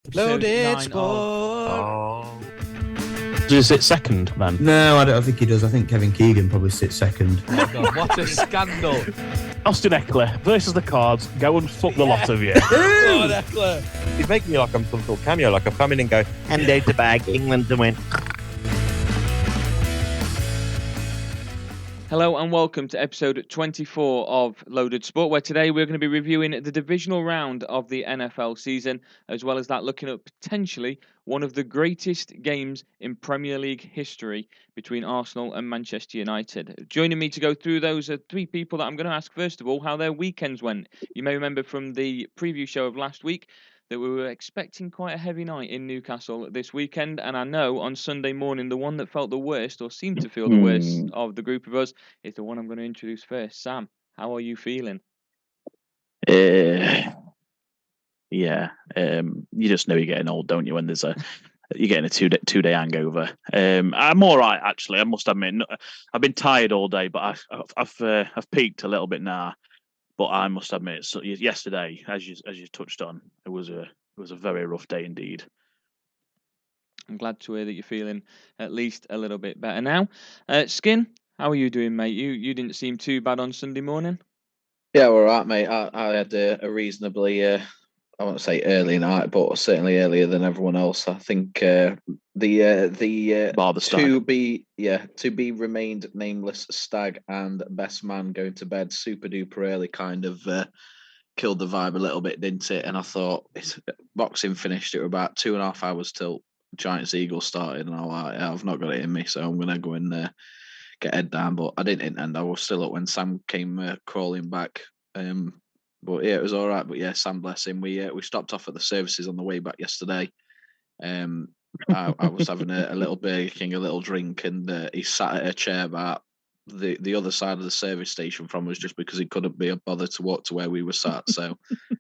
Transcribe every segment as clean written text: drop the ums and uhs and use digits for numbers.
Episode Loaded 9 Sport. Does he sit second, man? No, I don't think he does. I think Kevin Keegan probably sits second. Oh my God, what a scandal. Austin Eckler versus the Cards. Go and fuck the lot of you. God, Eckler. He's making me like I'm some sort of cameo, like I've come in and go, hand out the bag, England to win. Hello and welcome to episode 24 of Loaded Sport, where today we're going to be reviewing the divisional round of the NFL season, as well as that looking at potentially one of the greatest games in Premier League history between Arsenal and Manchester United. Joining me to go through those are three people that I'm going to ask, first of all, how their weekends went. You may remember from the preview show of last week that we were expecting quite a heavy night in Newcastle this weekend, and I know on Sunday morning the one that felt the worst, or seemed to feel the worst of the group of us, is the one I'm going to introduce first. Sam, how are you feeling? You just know you're getting old, don't you? When you're getting a two-day hangover. I'm all right, actually. I must admit, I've been tired all day, but I've peaked a little bit now. But I must admit, so yesterday, as you touched on, it was a very rough day indeed. I'm glad to hear that you're feeling at least a little bit better now. Skin, how are you doing, mate? You didn't seem too bad on Sunday morning. Yeah, all right, mate. I had a reasonably, I won't say early night, but certainly earlier than everyone else. I think Bar the stag. to be remained nameless stag and best man going to bed super duper early kind of killed the vibe a little bit, didn't it? And I thought boxing finished. It were about 2.5 hours till Giants Eagles started, and I was like, I've not got it in me, so I'm gonna go and get head down. But I didn't, and I was still up when Sam came crawling back. But yeah, it was all right. But yeah, Sam, bless him. We stopped off at the services on the way back yesterday. I was having a little Burger King, a little drink, and he sat at a chair about the other side of the service station from us, just because he couldn't be bothered to walk to where we were sat. So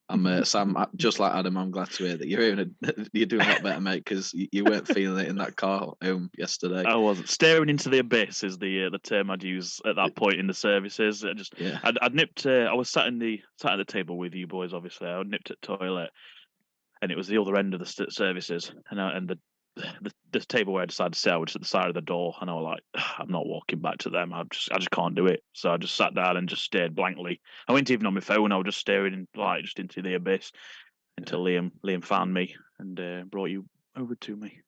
I'm Sam, just like Adam. I'm glad to hear that you're doing a lot better, mate, because you weren't feeling it in that car home yesterday. I wasn't. Staring into the abyss is the term I'd use at that point in the services. I'd nipped. I was sat at the table with you boys. Obviously, I nipped at the toilet, and it was the other end of the services, and the table where I decided to sit, I was at the side of the door, and I was like, I'm not walking back to them. I just can't do it. So I just sat down and just stared blankly. I wasn't even on my phone. I was just staring just into the abyss until Liam found me and brought you over to me.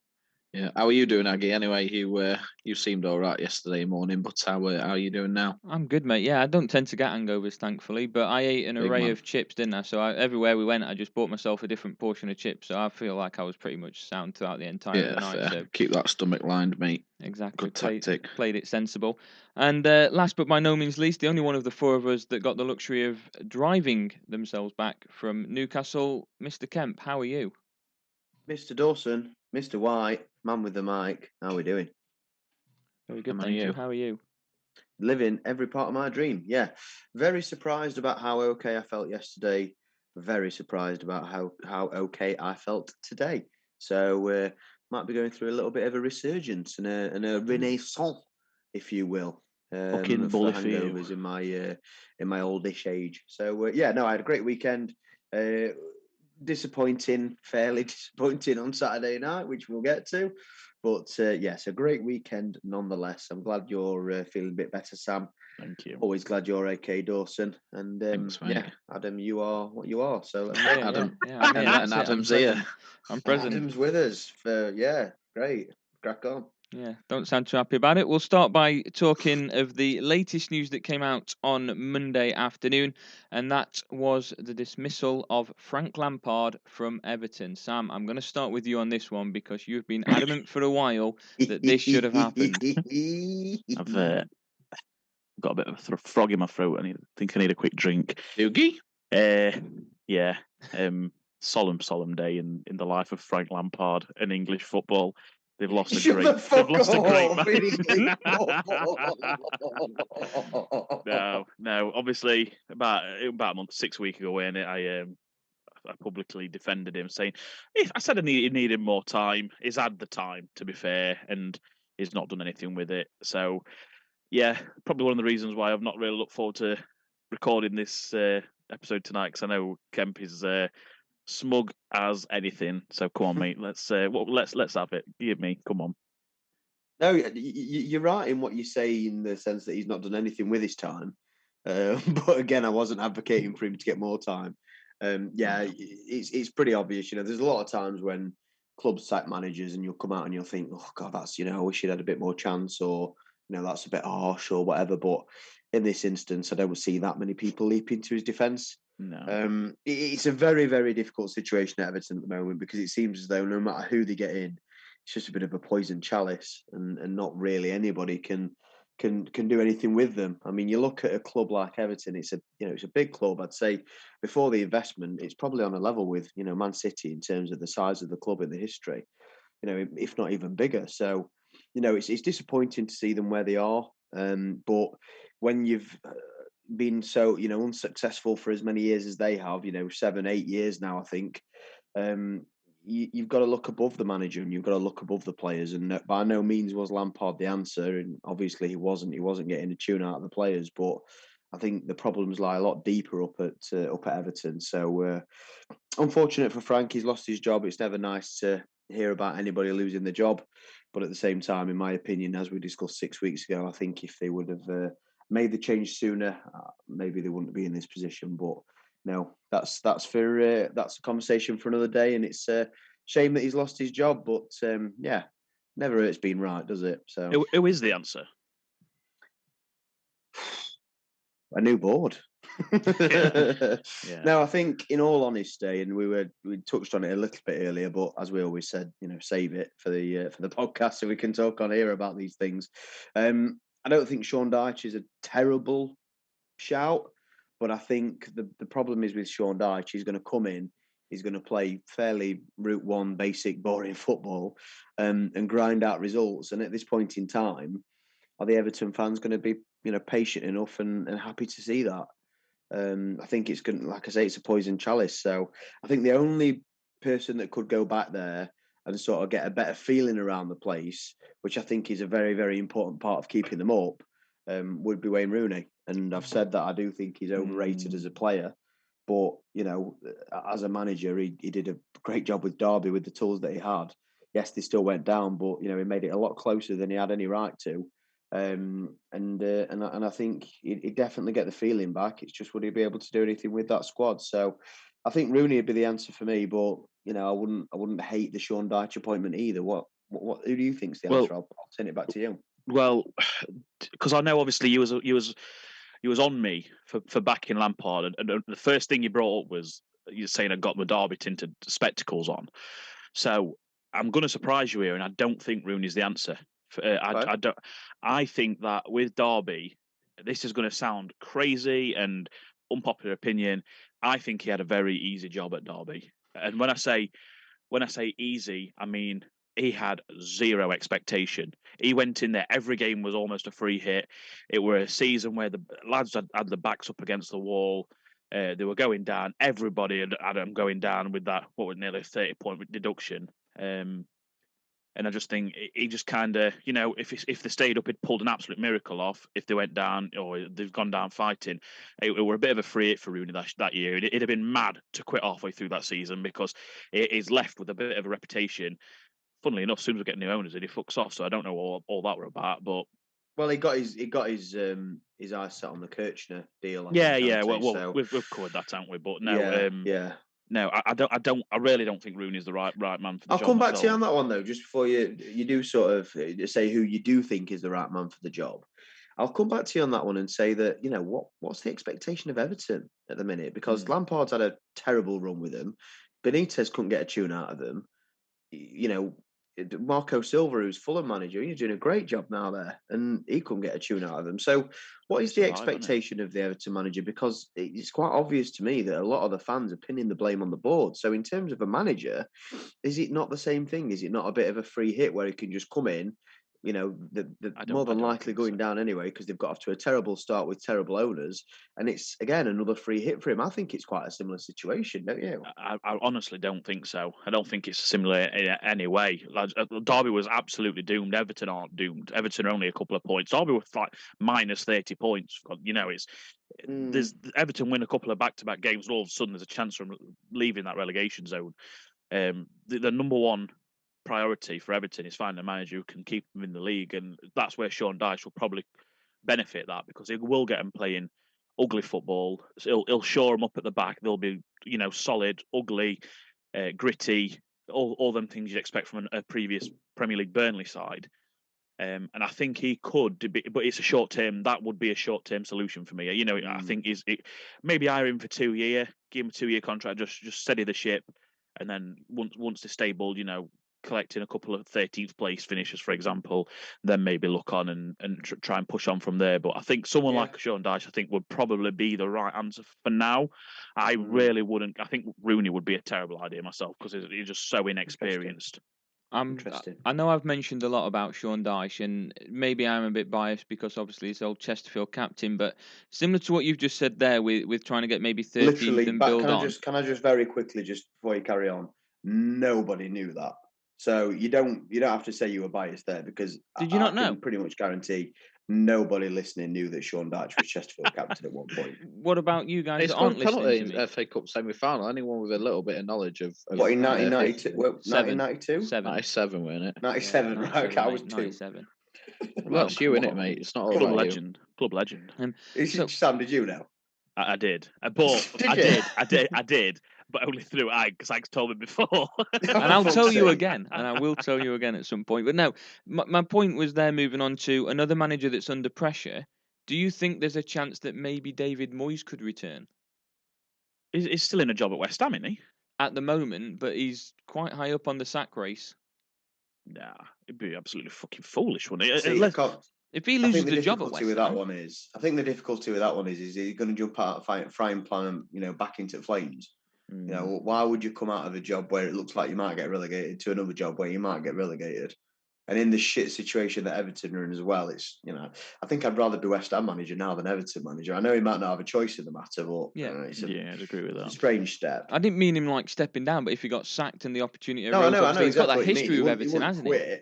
Yeah, how are you doing, Aggie? Anyway, you seemed all right yesterday morning, but how are you doing now? I'm good, mate. Yeah, I don't tend to get hangovers, thankfully, but I ate an array of chips, didn't I? So everywhere we went, I just bought myself a different portion of chips. So I feel like I was pretty much sound throughout the entire night. Fair. So Keep that stomach lined, mate. exactly. Good tactic. Played it sensible. And last but by no means least, the only one of the four of us that got the luxury of driving themselves back from Newcastle, Mr. Kemp, how are you? Mr. Dawson, Mr. White, man with the mic, how are we doing? Very good, thank you. How are you? Living every part of my dream, yeah. Very surprised about how okay I felt yesterday. Very surprised about how okay I felt today. So might be going through a little bit of a resurgence and a renaissance, if you will. Fucking bully for you. Hangovers in my oldish age. So I had a great weekend. Fairly disappointing on Saturday night, which we'll get to. But yes, a great weekend nonetheless. I'm glad you're feeling a bit better, Sam. Thank you. Always glad you're okay, Dawson. And Thanks, Adam, you are what you are. So Adam, I'm here, and Adam's here. I'm present. Adam's with us. Great. Crack on. Yeah, don't sound too happy about it. We'll start by talking of the latest news that came out on Monday afternoon, and that was the dismissal of Frank Lampard from Everton. Sam, I'm going to start with you on this one because you've been adamant for a while that this should have happened. I've got a bit of a frog in my throat. I think I need a quick drink. Doogie? Yeah. Solemn day in the life of Frank Lampard and English football. They've lost a great man. No. Obviously, about a month, 6 weeks ago, when I publicly defended him, saying I said he needed more time. He's had the time, to be fair, and he's not done anything with it. So, yeah, probably one of the reasons why I've not really looked forward to recording this episode tonight, because I know Kemp is smug as anything. So come on, mate. Let's have it. Give me. Come on. No, you're right in what you say in the sense that he's not done anything with his time. But again, I wasn't advocating for him to get more time. It's pretty obvious. There's a lot of times when clubs sack managers and you'll come out and you'll think, oh God, that's, I wish he'd had a bit more chance, or, that's a bit harsh or whatever. But in this instance, I don't see that many people leaping to his defence. No. It's a very, very difficult situation at Everton at the moment, because it seems as though no matter who they get in, it's just a bit of a poison chalice, and not really anybody can do anything with them. I mean, you look at a club like Everton; it's a big club. I'd say before the investment, it's probably on a level with Man City in terms of the size of the club in the history. If not even bigger. So, it's disappointing to see them where they are. But when you've been so unsuccessful for as many years as they have, 7, 8 years now, I think. You've got to look above the manager, and you've got to look above the players. And by no means was Lampard the answer, and obviously he wasn't. He wasn't getting a tune out of the players. But I think the problems lie a lot deeper up at Everton. So unfortunate for Frank, he's lost his job. It's never nice to hear about anybody losing the job. But at the same time, in my opinion, as we discussed 6 weeks ago, I think if they would have made the change sooner, maybe they wouldn't be in this position. But no, that's a conversation for another day, and it's a shame that he's lost his job. But never hurts being right, does it? So who is the answer? A new board. Yeah. No, I think in all honesty, and we touched on it a little bit earlier, but as we always said, save it for the podcast so we can talk on here about these things. I don't think Sean Dyche is a terrible shout. But I think the problem is with Sean Dyche, he's going to come in, he's going to play fairly route one, basic, boring football, and grind out results. And at this point in time, are the Everton fans going to be, patient enough and happy to see that? I think it's going, like I say, it's a poison chalice. So I think the only person that could go back there and sort of get a better feeling around the place, which I think is a very, very important part of keeping them up, would be Wayne Rooney. And I've said that I do think he's overrated as a player. But, as a manager, he did a great job with Derby with the tools that he had. Yes, they still went down, but, he made it a lot closer than he had any right to. And I think he'd definitely get the feeling back. It's just, would he be able to do anything with that squad? So I think Rooney would be the answer for me. But, I wouldn't hate the Sean Dyche appointment either. Who do you think's the answer? I'll turn it back to you. Well, because I know obviously you was on me for backing Lampard, and the first thing you brought up was you saying I got my Derby tinted spectacles on. So I'm going to surprise you here, and I don't think Rooney's the answer. I don't. I think that with Derby, this is going to sound crazy and unpopular opinion. I think he had a very easy job at Derby, and when I say easy, I mean he had zero expectation. He went in there, every game was almost a free hit. It were a season where the lads had the backs up against the wall. They were going down. Everybody had them going down with that, what was nearly a 30-point deduction. And I just think he just kind of, if they stayed up, it pulled an absolute miracle off. If they went down or they've gone down fighting, it were a bit of a free hit for Rooney that year. It'd have been mad to quit halfway through that season, because it is left with a bit of a reputation. Funnily enough, as soon as we get new owners, and he fucks off. So I don't know all that were about, but well, he got his eyes set on the Kirchner deal. Well, we've covered that, haven't we? But no, no, I really don't think Rooney's the right man for the job. I'll come back to you on that one though, just before you do sort of say who you do think is the right man for the job. I'll come back to you on that one and say that, what's the expectation of Everton at the minute? Because Lampard's had a terrible run with them. Benitez couldn't get a tune out of them. Marco Silva, who's Fulham manager, he's doing a great job now there, and he couldn't get a tune out of them. So what is the expectation of the Everton manager? Because it's quite obvious to me that a lot of the fans are pinning the blame on the board. So in terms of a manager, is it not the same thing? Is it not a bit of a free hit where he can just come in? They're more than likely going down anyway, because they've got off to a terrible start with terrible owners, and it's again another free hit for him. I think it's quite a similar situation, don't you? I honestly don't think so. I don't think it's similar in any way. Derby was absolutely doomed. Everton aren't doomed. Everton are only a couple of points. Derby was like minus 30 points. there's Everton win a couple of back-to-back games, and all of a sudden there's a chance from leaving that relegation zone. The number one priority for Everton is finding a manager who can keep them in the league, and that's where Sean Dyche will probably benefit that, because he will get them playing ugly football. So he'll shore them up at the back. They'll be, solid, ugly, gritty, all them things you'd expect from a previous Premier League Burnley side. And I think he could, but it's a short term. That would be a short term solution for me. I think maybe hire him for 2 years, give him a 2-year contract, just steady the ship, and then once they're stable, collecting a couple of 13th place finishes, for example, then maybe look on and try and push on from there. But I think someone like Sean Dyche, I think, would probably be the right answer for now. I really wouldn't. I think Rooney would be a terrible idea myself, because he's just so inexperienced. I know I've mentioned a lot about Sean Dyche, and maybe I'm a bit biased because obviously he's old Chesterfield captain, but similar to what you've just said there with trying to get maybe 13th and build on. Can I just very quickly, just before you carry on, nobody knew that. So you don't have to say you were biased there, because Did you not know? I can pretty much guarantee nobody listening knew that Sean Dyche was Chesterfield captain at one point. What about you guys He's that aren't scored listening penalty to me? in FA Cup semi-final. Anyone with a little bit of knowledge of What, in 1992? 1992? 7. weren't it? 97, Yeah, right? Okay, I was 97, 2. 97. Well, it's you, innit, mate? It's not all Club about legend. Club legend. Sam, did you know? I did. But I did. But only through Ike, because Ike's told me before. And I'll tell you again, and I will tell you again at some point. But no, my point was there, moving on to another manager that's under pressure. Do you think there's a chance that maybe David Moyes could return? He's still in a job at West Ham, isn't he? At the moment, but he's quite high up on the sack race. Nah, it'd be absolutely fucking foolish, wouldn't it? If he loses the job at West Ham, I think the difficulty with that one is he's going to jump out of frying pan and back into the flames. Why would you come out of a job where it looks like you might get relegated to another job where you might get relegated? And in the shit situation that Everton are in as well, it's I think I'd rather be West Ham manager now than Everton manager. I know he might not have a choice in the matter, but I'd agree with that. It's a strange step. I didn't mean him like stepping down, but if he got sacked and the opportunity I know he's got that history with Everton, hasn't he?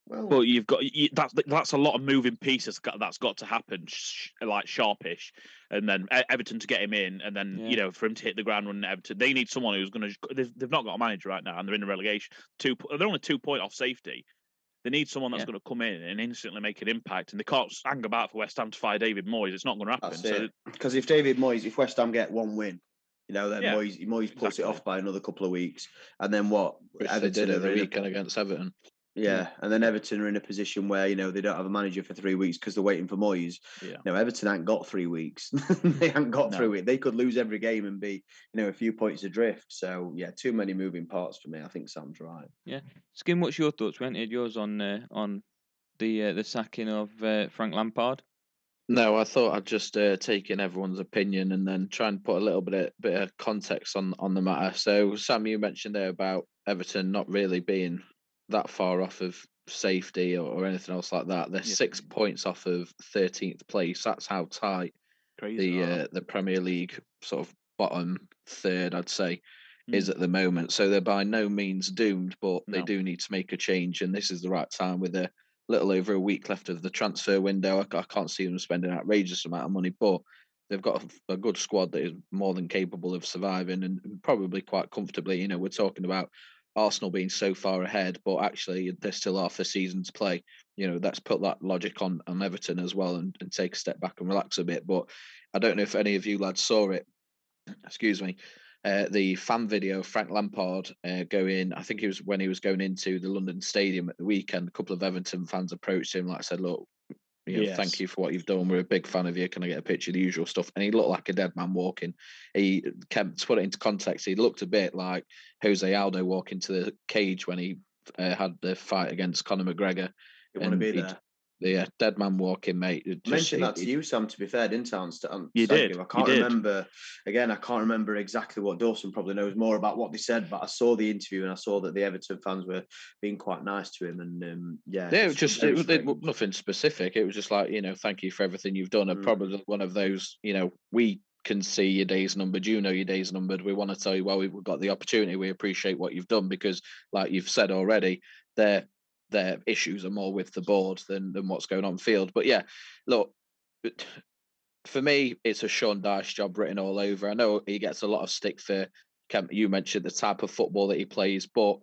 Well, but you've got that's a lot of moving pieces that's got to happen, like sharpish, and then Everton to get him in, and then for him to hit the ground running. Everton, they need someone who's going to. They've not got a manager right now, and they're in a relegation. They're only 2 point off safety. They need someone that's going to come in and instantly make an impact, and they can't hang about for West Ham to fire David Moyes. It's not going to happen. Because if West Ham get one win, then Moyes puts it off by another couple of weeks, and then what? Everton did the weekend against Everton. Yeah, and then Everton are in a position where they don't have a manager for 3 weeks because they're waiting for Moyes. Yeah. Everton ain't got 3 weeks. They haven't got 3 weeks. They could lose every game and be a few points adrift. So too many moving parts for me. I think Sam's right. Yeah, Skin, what's your thoughts? We entered yours on the sacking of Frank Lampard. No, I thought I'd just take in everyone's opinion and then try and put a little bit of context on the matter. So, Sam, you mentioned there about Everton not really being that far off of safety or anything else like that. They're 6 points off of 13th place. That's how tight the Premier League sort of bottom third, I'd say, is at the moment. So they're by no means doomed, but they do need to make a change, and this is the right time with a little over a week left of the transfer window. I can't see them spending an outrageous amount of money, but they've got a good squad that is more than capable of surviving and probably quite comfortably. We're talking about Arsenal being so far ahead, but actually there's still half a season to play. Let's put that logic on Everton as well and take a step back and relax a bit. But I don't know if any of you lads saw it. Excuse me. The fan video of Frank Lampard going, I think it was when he was going into the London Stadium at the weekend. A couple of Everton fans approached him, I said, look, thank you for what you've done. We're a big fan of you. Can I get a picture? The usual stuff. And he looked like a dead man walking. He kept, to put it into context, he looked a bit like Jose Aldo walking to the cage when he had the fight against Conor McGregor. You want to be there. Yeah, dead man walking, mate. I mentioned that to you, Sam, to be fair, didn't I? You did. I can't remember. Again, I can't remember exactly what Dawson probably knows more about what they said, but I saw the interview and I saw that the Everton fans were being quite nice to him. And it was nothing specific. It was just like, thank you for everything you've done. And probably one of those, we can see your days numbered, your days numbered. We want to tell you, well, we've got the opportunity. We appreciate what you've done because, like you've said already, their issues are more with the board than what's going on field. But yeah, look, for me, it's a Sean Dyche job written all over. I know he gets a lot of stick for, you mentioned the type of football that he plays, but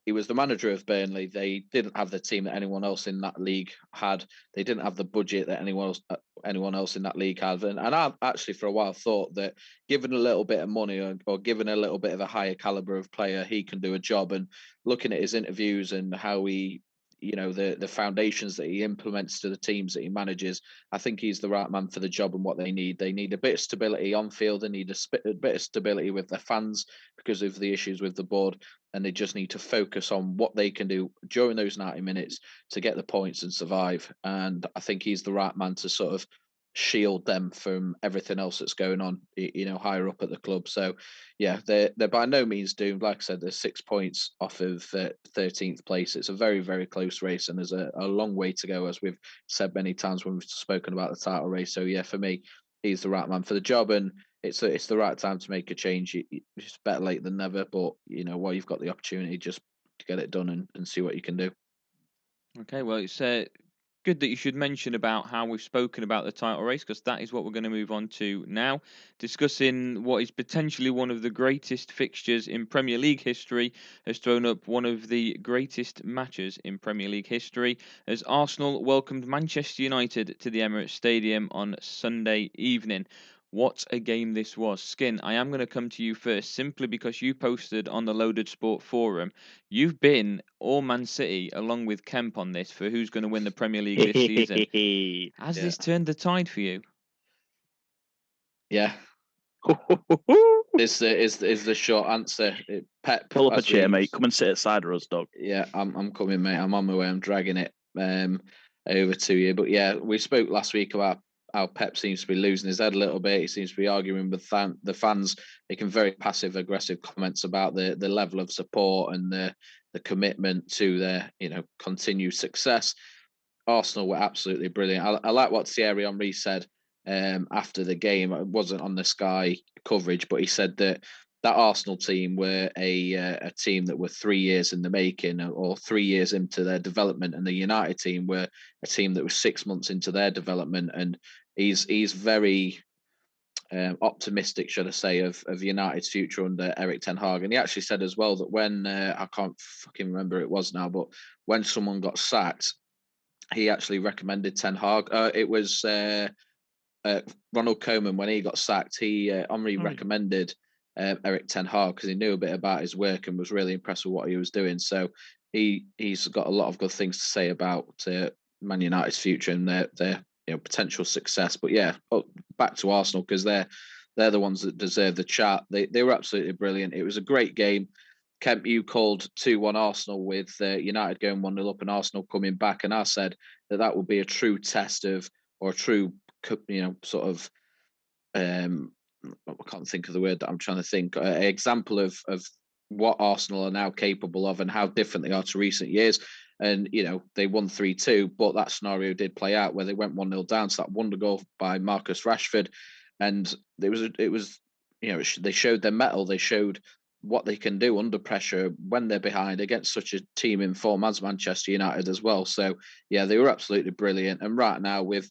he was the manager of Burnley. They didn't have the team that anyone else in that league had. They didn't have the budget that anyone else in that league had. And I actually, for a while, thought that given a little bit of money or given a little bit of a higher caliber of player, he can do a job. And looking at his interviews and how he, the foundations that he implements to the teams that he manages, I think he's the right man for the job and what they need. They need a bit of stability on field. They need a bit of stability with their fans because of the issues with the board. And they just need to focus on what they can do during those 90 minutes to get the points and survive. And I think he's the right man to sort of shield them from everything else that's going on, higher up at the club. So, yeah, they're by no means doomed. Like I said, they're 6 points off of 13th place. It's a very, very close race, and there's a long way to go, as we've said many times when we've spoken about the title race. So, yeah, for me, he's the right man for the job, and it's the right time to make a change. It's better late than never, but while you've got the opportunity, just to get it done and see what you can do. Okay, well, it's good that you should mention about how we've spoken about the title race, because that is what we're going to move on to now, discussing what is potentially one of the greatest fixtures in Premier League history, has thrown up one of the greatest matches in Premier League history, as Arsenal welcomed Manchester United to the Emirates Stadium on Sunday evening. What a game this was. Skin, I am going to come to you first, simply because you posted on the Loaded Sport forum. You've been all Man City along with Kemp on this for who's going to win the Premier League this season. Has this turned the tide for you? Yeah. is the short answer. Pep, pull up a chair, mate. Come and sit at side of us, dog. Yeah, I'm coming, mate. I'm on my way. I'm dragging it over to you. But yeah, we spoke last week about how Pep seems to be losing his head a little bit. He seems to be arguing with the fans, making very passive aggressive comments about the level of support and the commitment to their continued success. Arsenal were absolutely brilliant. I like what Thierry Henry said after the game. It wasn't on the Sky coverage, but he said that Arsenal team were a team that were 3 years in the making, or 3 years into their development, and the United team were a team that was 6 months into their development. And he's very optimistic, should I say, of United's future under Eric Ten Hag. And he actually said as well that when I can't fucking remember who it was now, but when someone got sacked, he actually recommended Ten Hag. It was Ronald Koeman. When he got sacked, Henry recommended Eric Ten Hag because he knew a bit about his work and was really impressed with what he was doing. So he's got a lot of good things to say about Man United's future and their potential success. But yeah, back to Arsenal, because they're the ones that deserve the chat. They were absolutely brilliant. It was a great game. Kemp, you called 2-1 Arsenal with United going 1-0 up and Arsenal coming back, and I said that would be a true test of, or a true sort of I can't think of the word that I'm trying to think. An example of what Arsenal are now capable of and how different they are to recent years. And they won 3-2, but that scenario did play out where they went 1-0 down. So that wonder goal by Marcus Rashford, and it was they showed their mettle. They showed what they can do under pressure when they're behind against such a team in form as Manchester United as well. So yeah, they were absolutely brilliant. And right now, with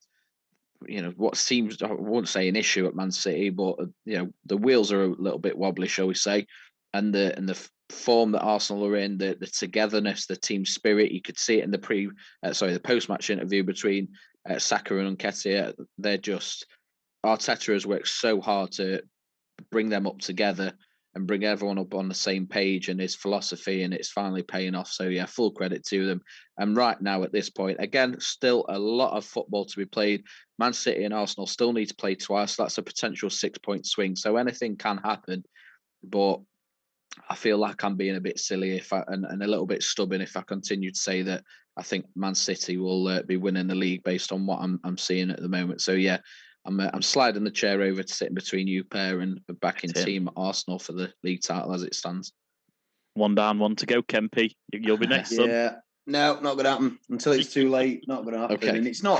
what seems, I won't say an issue at Man City, but the wheels are a little bit wobbly, shall we say, and the form that Arsenal are in, the togetherness, the team spirit, you could see it in the post-match interview between Saka and Nketiah. They're just, Arteta has worked so hard to bring them up together and bring everyone up on the same page and his philosophy, and it's finally paying off. So yeah, full credit to them. And right now at this point, again, still a lot of football to be played. Man City and Arsenal still need to play twice. That's a potential 6-point swing. So anything can happen, but I feel like I'm being a bit silly and a little bit stubborn if I continue to say that I think Man City will be winning the league based on what I'm seeing at the moment. So yeah, I'm sliding the chair over to sit in between you pair and back in team Arsenal for the league title as it stands. One down, one to go, Kempy. You'll be next, son. Yeah, no, not going to happen until it's too late. Not going to happen. Okay. And it's not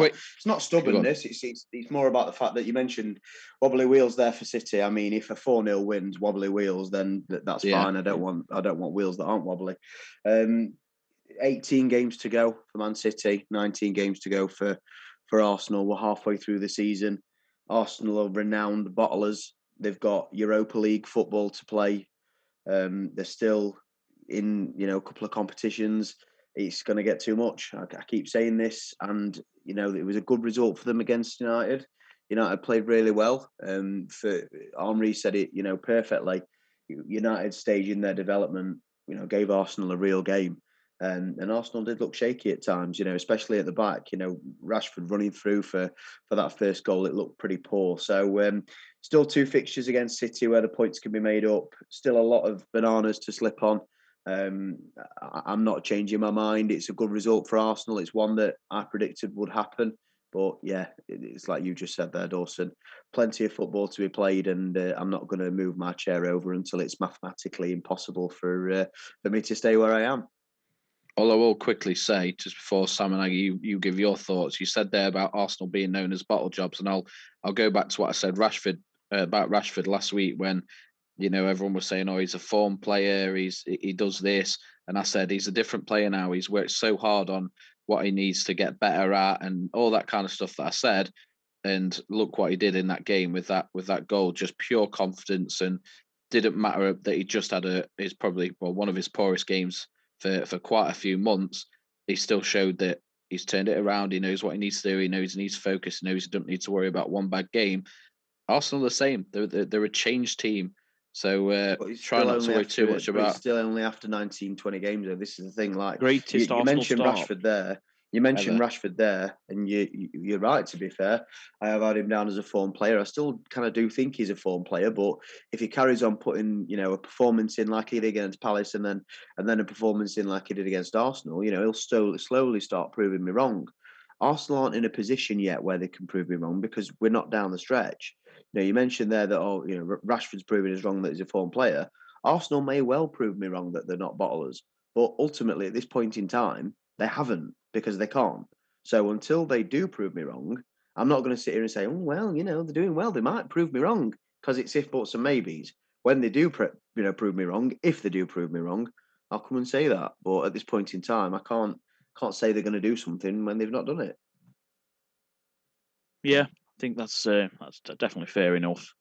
stubbornness. It's more about the fact that you mentioned wobbly wheels there for City. I mean, if a 4-0 wins wobbly wheels, then that's fine. I don't want wheels that aren't wobbly. 18 games to go for Man City. 19 games to go for Arsenal. We're halfway through the season. Arsenal are renowned bottlers. They've got Europa League football to play. They're still in, a couple of competitions. It's going to get too much. I keep saying this, and it was a good result for them against United. United played really well. For Henri said it, perfectly. United stage in their development, gave Arsenal a real game. And Arsenal did look shaky at times, especially at the back. Rashford running through for that first goal, it looked pretty poor. So still 2 fixtures against City where the points can be made up. Still a lot of bananas to slip on. I'm not changing my mind. It's a good result for Arsenal. It's one that I predicted would happen. But yeah, it's like you just said there, Dawson. Plenty of football to be played, and I'm not going to move my chair over until it's mathematically impossible for me to stay where I am. All I will quickly say, just before Sam and I, you give your thoughts. You said there about Arsenal being known as bottle jobs, and I'll go back to what I said about Rashford last week when everyone was saying, "Oh, he's a form player. He does this," and I said he's a different player now. He's worked so hard on what he needs to get better at, and all that kind of stuff that I said. And look what he did in that game with that goal, just pure confidence, and didn't matter that he just had one of his poorest games for quite a few months. He still showed that he's turned it around. He knows what he needs to do. He knows he needs to focus. He knows he doesn't need to worry about one bad game. Arsenal are the same. They're a changed team. So try not to worry too much about. It's still only after 19, 20 games. Though. This is the thing. Like greatest you mentioned Rashford there. You mentioned Rashford there, and you're right, to be fair. I have had him down as a form player. I still kind of do think he's a form player, but if he carries on putting, a performance in like he did against Palace and then a performance in like he did against Arsenal, he'll slowly start proving me wrong. Arsenal aren't in a position yet where they can prove me wrong because we're not down the stretch. You mentioned there that, Rashford's proving us wrong that he's a form player. Arsenal may well prove me wrong that they're not bottlers, but ultimately at this point in time, they haven't because they can't. So until they do prove me wrong, I'm not going to sit here and say, oh, well, they're doing well. They might prove me wrong because it's if, buts and maybes. When they do, prove me wrong, if they do prove me wrong, I'll come and say that. But at this point in time, I can't say they're going to do something when they've not done it. Yeah, I think that's definitely fair enough.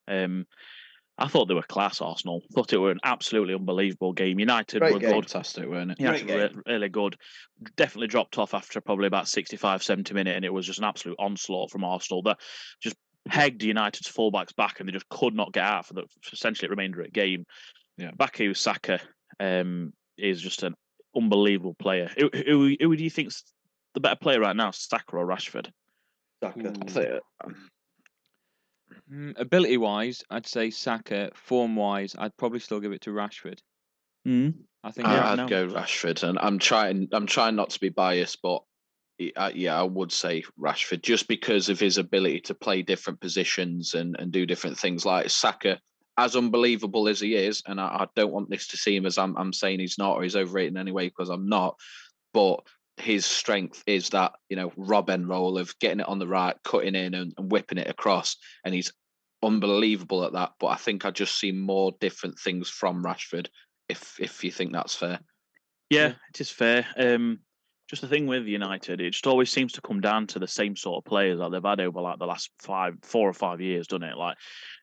I thought they were class, Arsenal. Thought it were an absolutely unbelievable game. United were good. Fantastic, weren't it? Yeah, really good. Definitely dropped off after probably about 65, 70 minutes, and it was just an absolute onslaught from Arsenal that just pegged United's fullbacks back, and they just could not get out for essentially the remainder of the game. Yeah. Bukayo Saka is just an unbelievable player. Who do you think's the better player right now, Saka or Rashford? Saka. Ability-wise, I'd say Saka. Form-wise, I'd probably still give it to Rashford. I think I'd go Rashford, and I'm trying not to be biased, but I would say Rashford just because of his ability to play different positions and do different things. Like Saka, as unbelievable as he is, and I don't want this to seem as I'm saying he's not or he's overrated in any way because I'm not, but his strength is that Robben role of getting it on the right, cutting in and whipping it across, and he's unbelievable at that. But I think I just see more different things from Rashford. If you think that's fair. Yeah, it is fair. Just the thing with United, it just always seems to come down to the same sort of players that they've had over like the last 4 or 5 years, doesn't it? Like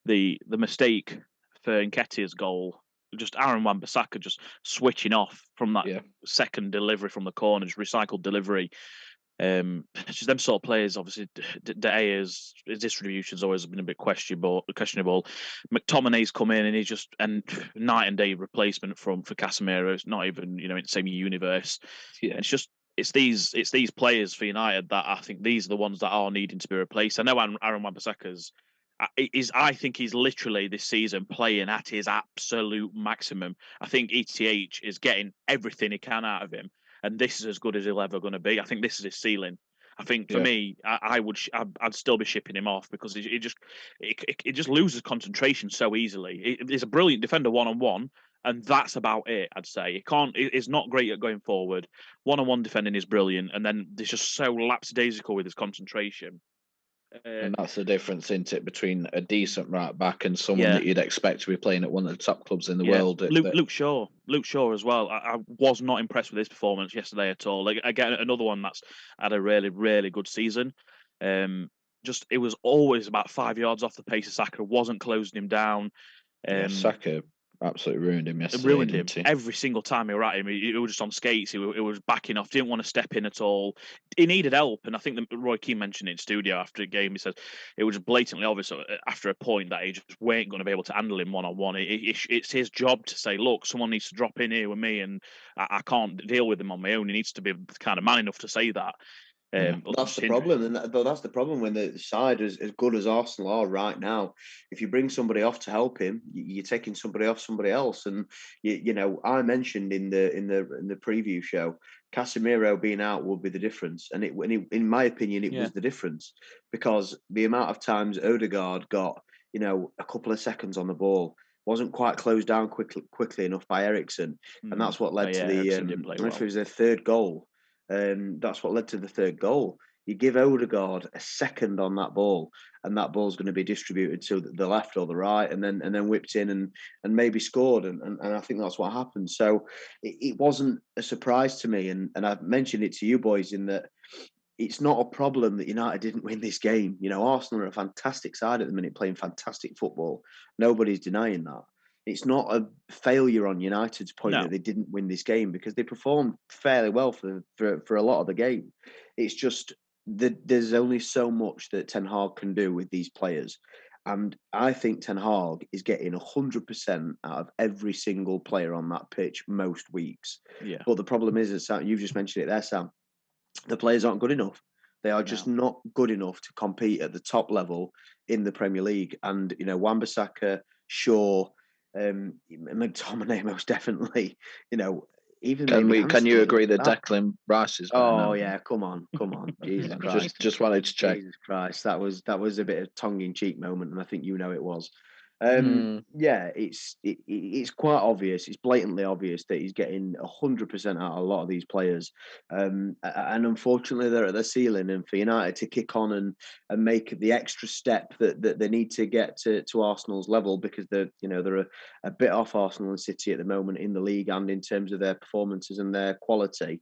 the mistake for Nketiah's goal, just Arran Wan-Bissaka just switching off from that second delivery from the corner, just recycled delivery. Just them sort of players. Obviously, De Gea's distribution's always been a bit questionable. McTominay's come in and he's just night and day replacement for Casemiro. It's not even in the same universe. Yeah, it's these players for United that I think these are the ones that are needing to be replaced. I know Arran Wan-Bissaka's. I think he's literally this season playing at his absolute maximum. I think ETH is getting everything he can out of him. And this is as good as he'll ever going to be. I think this is his ceiling. I think for me, I'd still be shipping him off because it just loses concentration so easily. He's a brilliant defender 1-on-1, and that's about it. I'd say it's not great at going forward. 1-on-1 defending is brilliant, and then there's just so lapsdaisical with his concentration. And that's the difference, isn't it, between a decent right back and someone that you'd expect to be playing at one of the top clubs in the world. Luke Shaw as well. I was not impressed with his performance yesterday at all. Like again, another one that's had a really, really good season. it was always about 5 yards off the pace of Saka. Wasn't closing him down. Saka absolutely ruined him It yesterday, ruined him didn't he? every single time he were at him. He was just on skates. He was backing off. Didn't want to step in at all. He needed help, and I think that Roy Keane mentioned it in studio after the game. He said it was blatantly obvious after a point that he just weren't going to be able to handle him one-on-one. It's his job to say, look, someone needs to drop in here with me, and I can't deal with him on my own. He needs to be kind of man enough to say that. That's the problem, but that's the problem when the side as good as Arsenal are right now. If you bring somebody off to help him, you're taking somebody off somebody else. And I mentioned in the preview show, Casemiro being out would be the difference, and in my opinion, it was the difference, because the amount of times Odegaard got a couple of seconds on the ball, wasn't quite closed down quickly enough by Eriksen, and that's what led to the if it was their third goal. That's what led to the third goal. You give Odegaard a second on that ball, and that ball's going to be distributed to the left or the right, and then whipped in and maybe scored. And I think that's what happened. So it wasn't a surprise to me. And I've mentioned it to you boys in that it's not a problem that United didn't win this game. Arsenal are a fantastic side at the minute, playing fantastic football. Nobody's denying that. It's not a failure on United's point that they didn't win this game, because they performed fairly well for a lot of the game. It's just that there's only so much that Ten Hag can do with these players. And I think Ten Hag is getting 100% out of every single player on that pitch most weeks. Yeah. But the problem is, Sam, you've just mentioned it there, Sam, the players aren't good enough. They are just not good enough to compete at the top level in the Premier League. And, Wan-Bissaka, Shaw, McTominay most definitely. Even can you agree that Declan Rice is better? Oh yeah, come on, Jesus Christ! Just wanted to check. Jesus Christ, that was a bit of tongue-in-cheek moment, and I think it was. Yeah, it's quite obvious. It's blatantly obvious that he's getting 100% out of a lot of these players, and unfortunately they're at the ceiling. And for United to kick on and make the extra step that they need to get to Arsenal's level, because they're a bit off Arsenal and City at the moment in the league and in terms of their performances and their quality.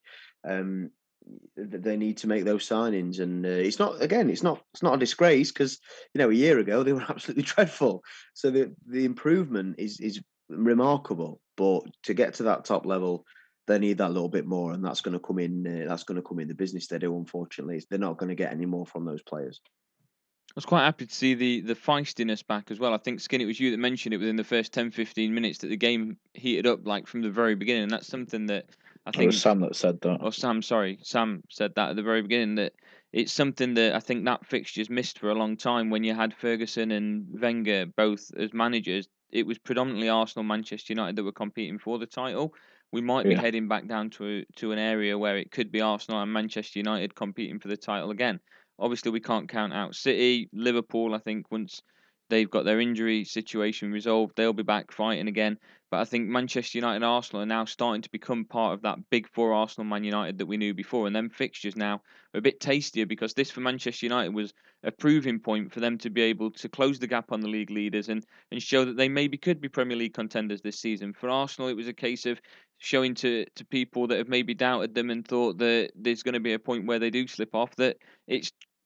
They need to make those signings, and it's not a disgrace, because a year ago they were absolutely dreadful. So the improvement is remarkable, but to get to that top level, they need that little bit more, and that's going to come in. That's going to come in the business they do. Unfortunately, they're not going to get any more from those players. I was quite happy to see the feistiness back as well. I think, Skin, it was you that mentioned it within the first 10-15 minutes that the game heated up like from the very beginning, and that's something that I think it was Sam that said that. Or Sam, sorry. Sam said that at the very beginning, that it's something that I think that fixture's missed for a long time. When you had Ferguson and Wenger both as managers, it was predominantly Arsenal, Manchester United that were competing for the title. We might be heading back down to an area where it could be Arsenal and Manchester United competing for the title again. Obviously, we can't count out City, Liverpool. I think once they've got their injury situation resolved, they'll be back fighting again. But I think Manchester United and Arsenal are now starting to become part of that big four Arsenal Man United that we knew before. And them fixtures now are a bit tastier, because this for Manchester United was a proving point for them to be able to close the gap on the league leaders and show that they maybe could be Premier League contenders this season. For Arsenal, it was a case of showing to people that have maybe doubted them and thought that there's going to be a point where they do slip off, that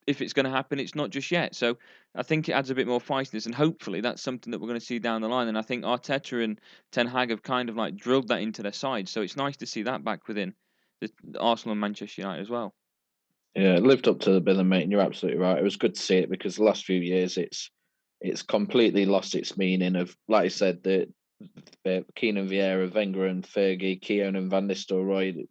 if it's going to happen, it's not just yet. So I think it adds a bit more feistiness, and hopefully that's something that we're going to see down the line. And I think Arteta and Ten Hag have kind of like drilled that into their side. So it's nice to see that back within the Arsenal and Manchester United as well. Yeah, it lived up to the billing, mate, and you're absolutely right. It was good to see it, because the last few years it's completely lost its meaning of, like I said, the Keenan Vieira, Wenger and Fergie, Keown and Van Nistelrooy,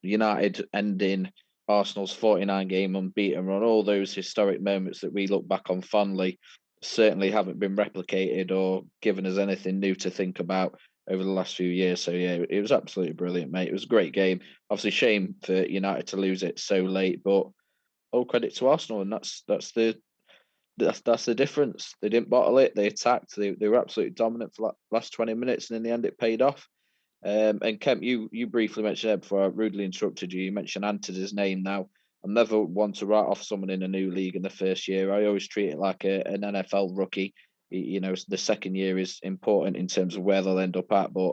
United ending Arsenal's 49-game unbeaten run, all those historic moments that we look back on fondly certainly haven't been replicated or given us anything new to think about over the last few years. So yeah, it was absolutely brilliant, mate. It was a great game. Obviously, shame for United to lose it so late, but all credit to Arsenal, and that's the difference. They didn't bottle it. They attacked. They were absolutely dominant for the last 20 minutes, and in the end, it paid off. And Kemp, you briefly mentioned it before I rudely interrupted you. You mentioned Anton's name. Now, I never want to write off someone in a new league in the first year. I always treat it like an NFL rookie. The second year is important in terms of where they'll end up at, but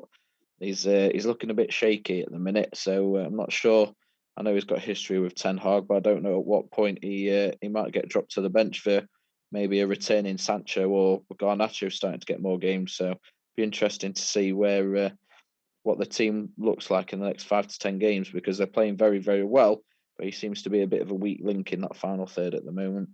he's looking a bit shaky at the minute. So I'm not sure I know he's got history with Ten Hag, but I don't know at what point he might get dropped to the bench for maybe a returning Sancho or Garnacho starting to get more games. So be interesting to see where what the team looks like in the next 5 to 10 games, because they're playing very, very well, but he seems to be a bit of a weak link in that final third at the moment.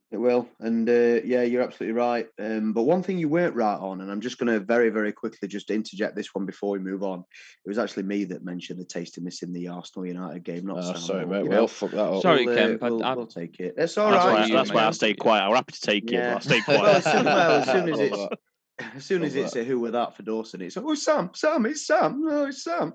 It will, and yeah, you're absolutely right. But one thing you weren't right on, and I'm just going to very, very quickly just interject this one before we move on. It was actually me that mentioned the tastiness in the Arsenal United game, not Sam. Sorry, mate. We'll fuck that up. Sorry, Kemp. We'll take it. It's all right. That's why I stay quiet. I'm happy to take it, but I stay quiet. As soon as it's a who were that for Dawson, it's it's Sam, it's Sam, no, it's Sam.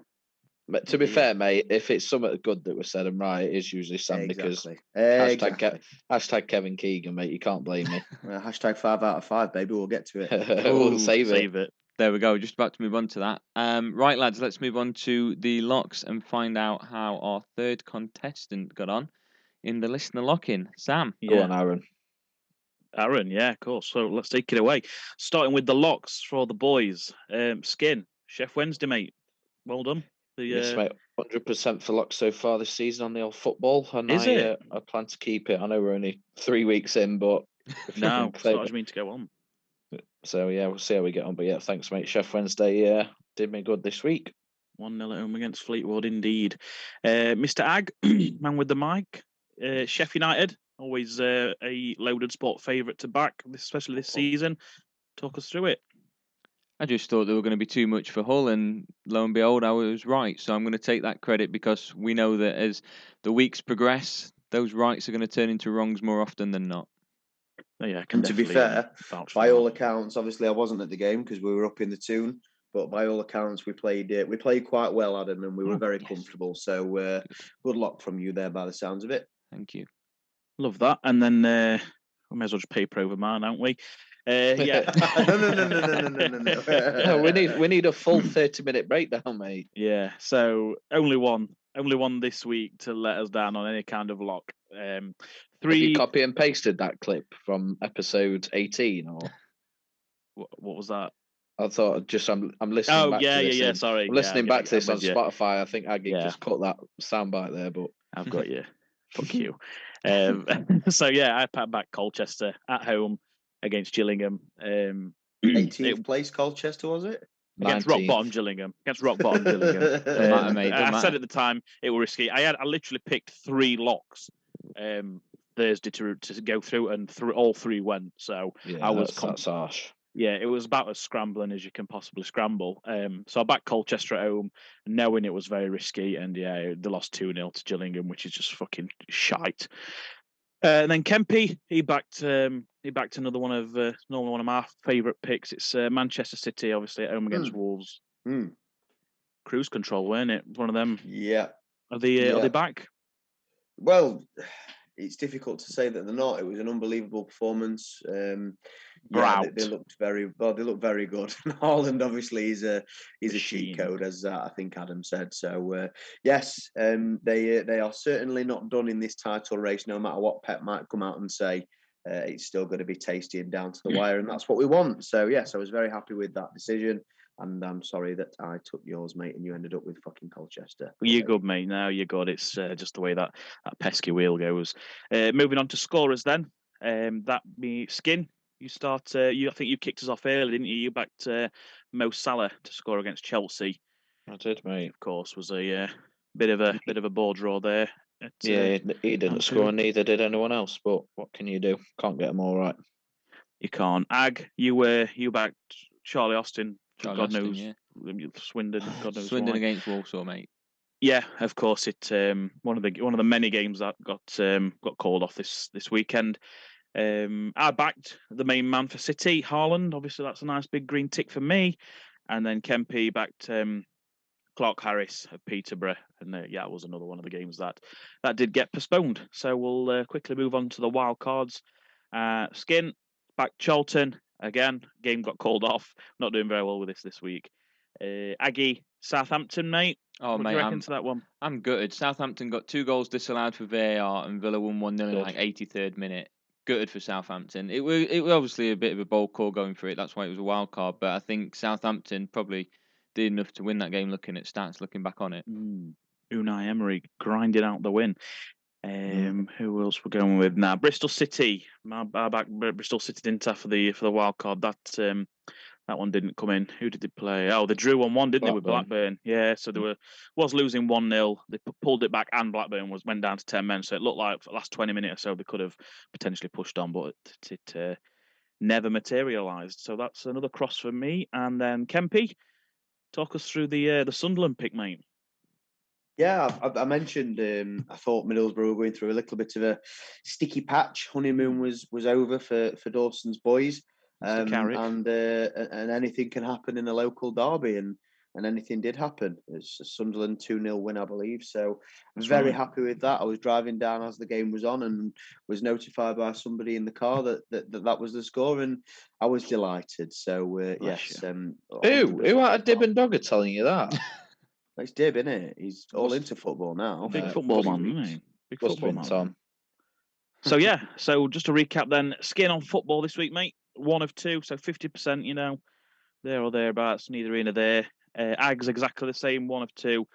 But to be fair, mate, if it's something good that was said and right, it is usually Sam, because hashtag Kevin Keegan, mate. You can't blame me. Hashtag 5 out of 5, baby. We'll get to it. We'll save it. There we go. Just about to move on to that. Right, lads, let's move on to the locks and find out how our third contestant got on in the listener lock-in. Sam. Go on, Arran. Arran, yeah, of course. So let's take it away. Starting with the locks for the boys. Skin, Chef Wednesday, mate. Well done. Yes, mate. 100% for locks so far this season on the old football, and I plan to keep it. I know we're only 3 weeks in, but no, it's not as mean to go on. So yeah, we'll see how we get on. But yeah, thanks, mate. Chef Wednesday did me good this week. 1-0 at home against Fleetwood, indeed. Mr. Ag, man with the mic. Chef United, always a loaded sport favourite to back, especially this season. Talk us through it. I just thought they were going to be too much for Hull, and lo and behold, I was right. So I'm going to take that credit, because we know that as the weeks progress, those rights are going to turn into wrongs more often than not. Oh, yeah, and to be fair, by all accounts, obviously I wasn't at the game because we were up in the Toon, but by all accounts we played quite well, Adam, and we were very comfortable. So good luck from you there, by the sounds of it. Thank you. Love that. And then we may as well just paper over mine, aren't we? Yeah. No. We need a full 30-minute breakdown, mate. Yeah. So only one this week to let us down on any kind of lock. Have you copy and pasted that clip from episode 18, or what was that? I thought I'm listening. back to this. Yeah. Sorry, I'm listening back to this on you. Spotify. I think Aggie just cut that soundbite there, but I've got you. Fuck you. So yeah, I pat back Colchester at home against Gillingham. 18th place Colchester, was it? Against rock bottom Gillingham. I said at the time it was risky. I literally picked 3 locks Thursday to go through, and all 3 went. So yeah, that's harsh. Yeah, it was about as scrambling as you can possibly scramble. So I backed Colchester at home, knowing it was very risky, and yeah, they lost 2-0 to Gillingham, which is just fucking shite. And then Kempy, he backed another one of my favourite picks. It's Manchester City, obviously at home against Wolves. Cruise control, weren't it? One of them. Yeah. Are they back? Well, it's difficult to say that they're not. It was an unbelievable performance. They looked very well. They look very good. Haaland obviously is a cheat code, as I think Adam said. So yes, they are certainly not done in this title race. No matter what Pep might come out and say, it's still going to be tasty and down to the wire, and that's what we want. So yes, I was very happy with that decision. And I'm sorry that I took yours, mate, and you ended up with fucking Colchester. You're good, mate. Now you're good. It's just the way that pesky wheel goes. Moving on to scorers then. That me Skin. You start. I think you kicked us off early, didn't you? You backed Mo Salah to score against Chelsea. I did, mate. Of course, was a bit of a ball draw there. He didn't score, and neither did anyone else. But what can you do? Can't get them all right. You can't. Ag, you backed Charlie Austin. God knows, Swindon. God knows Swindon why. against Walsall, mate. Yeah, of course. It one of the many games that got called off this weekend. I backed the main man for City, Haaland. Obviously, that's a nice big green tick for me. And then Kempy backed Clark Harris of Peterborough, and that was another one of the games that did get postponed. So we'll quickly move on to the wild cards. Skin backed Charlton. Again, game got called off. Not doing very well with this week. Aggie, Southampton, mate. Oh, what mate, do you reckon to that one? I'm gutted. Southampton got 2 goals disallowed for VAR, and Villa won 1-0 in like 83rd minute. Gutted for Southampton. It was obviously a bit of a bold call going for it. That's why it was a wild card. But I think Southampton probably did enough to win that game. Looking at stats, looking back on it. Unai Emery grinding out the win. Who else we're going with now? Bristol City. Our back Bristol City didn't have for the wild card. That one didn't come in. Who did they play? Oh, they drew 1-1, didn't they, with Blackburn? Yeah, so they was losing 1-0. They pulled it back, and Blackburn went down to 10 men. So it looked like for the last 20 minutes or so they could have potentially pushed on, but it never materialised. So that's another cross for me. And then Kempy, talk us through the Sunderland pick, mate. Yeah, I mentioned I thought Middlesbrough were going through a little bit of a sticky patch. Honeymoon was over for Dawson's boys, and anything can happen in a local derby, and anything did happen. It's a Sunderland 2-0 win, I believe. So I'm very happy with that. I was driving down as the game was on and was notified by somebody in the car that was the score, and I was delighted. So yes, who out of Dib and Dogger telling you that? It's Dib, isn't it? He's all into football now. Big football man, isn't he? Big football man. Tom. So yeah, so just to recap then, skin on football this week, mate. 1 of 2, so 50%, there or thereabouts, neither in or there. Ags exactly the same, 1 of 2.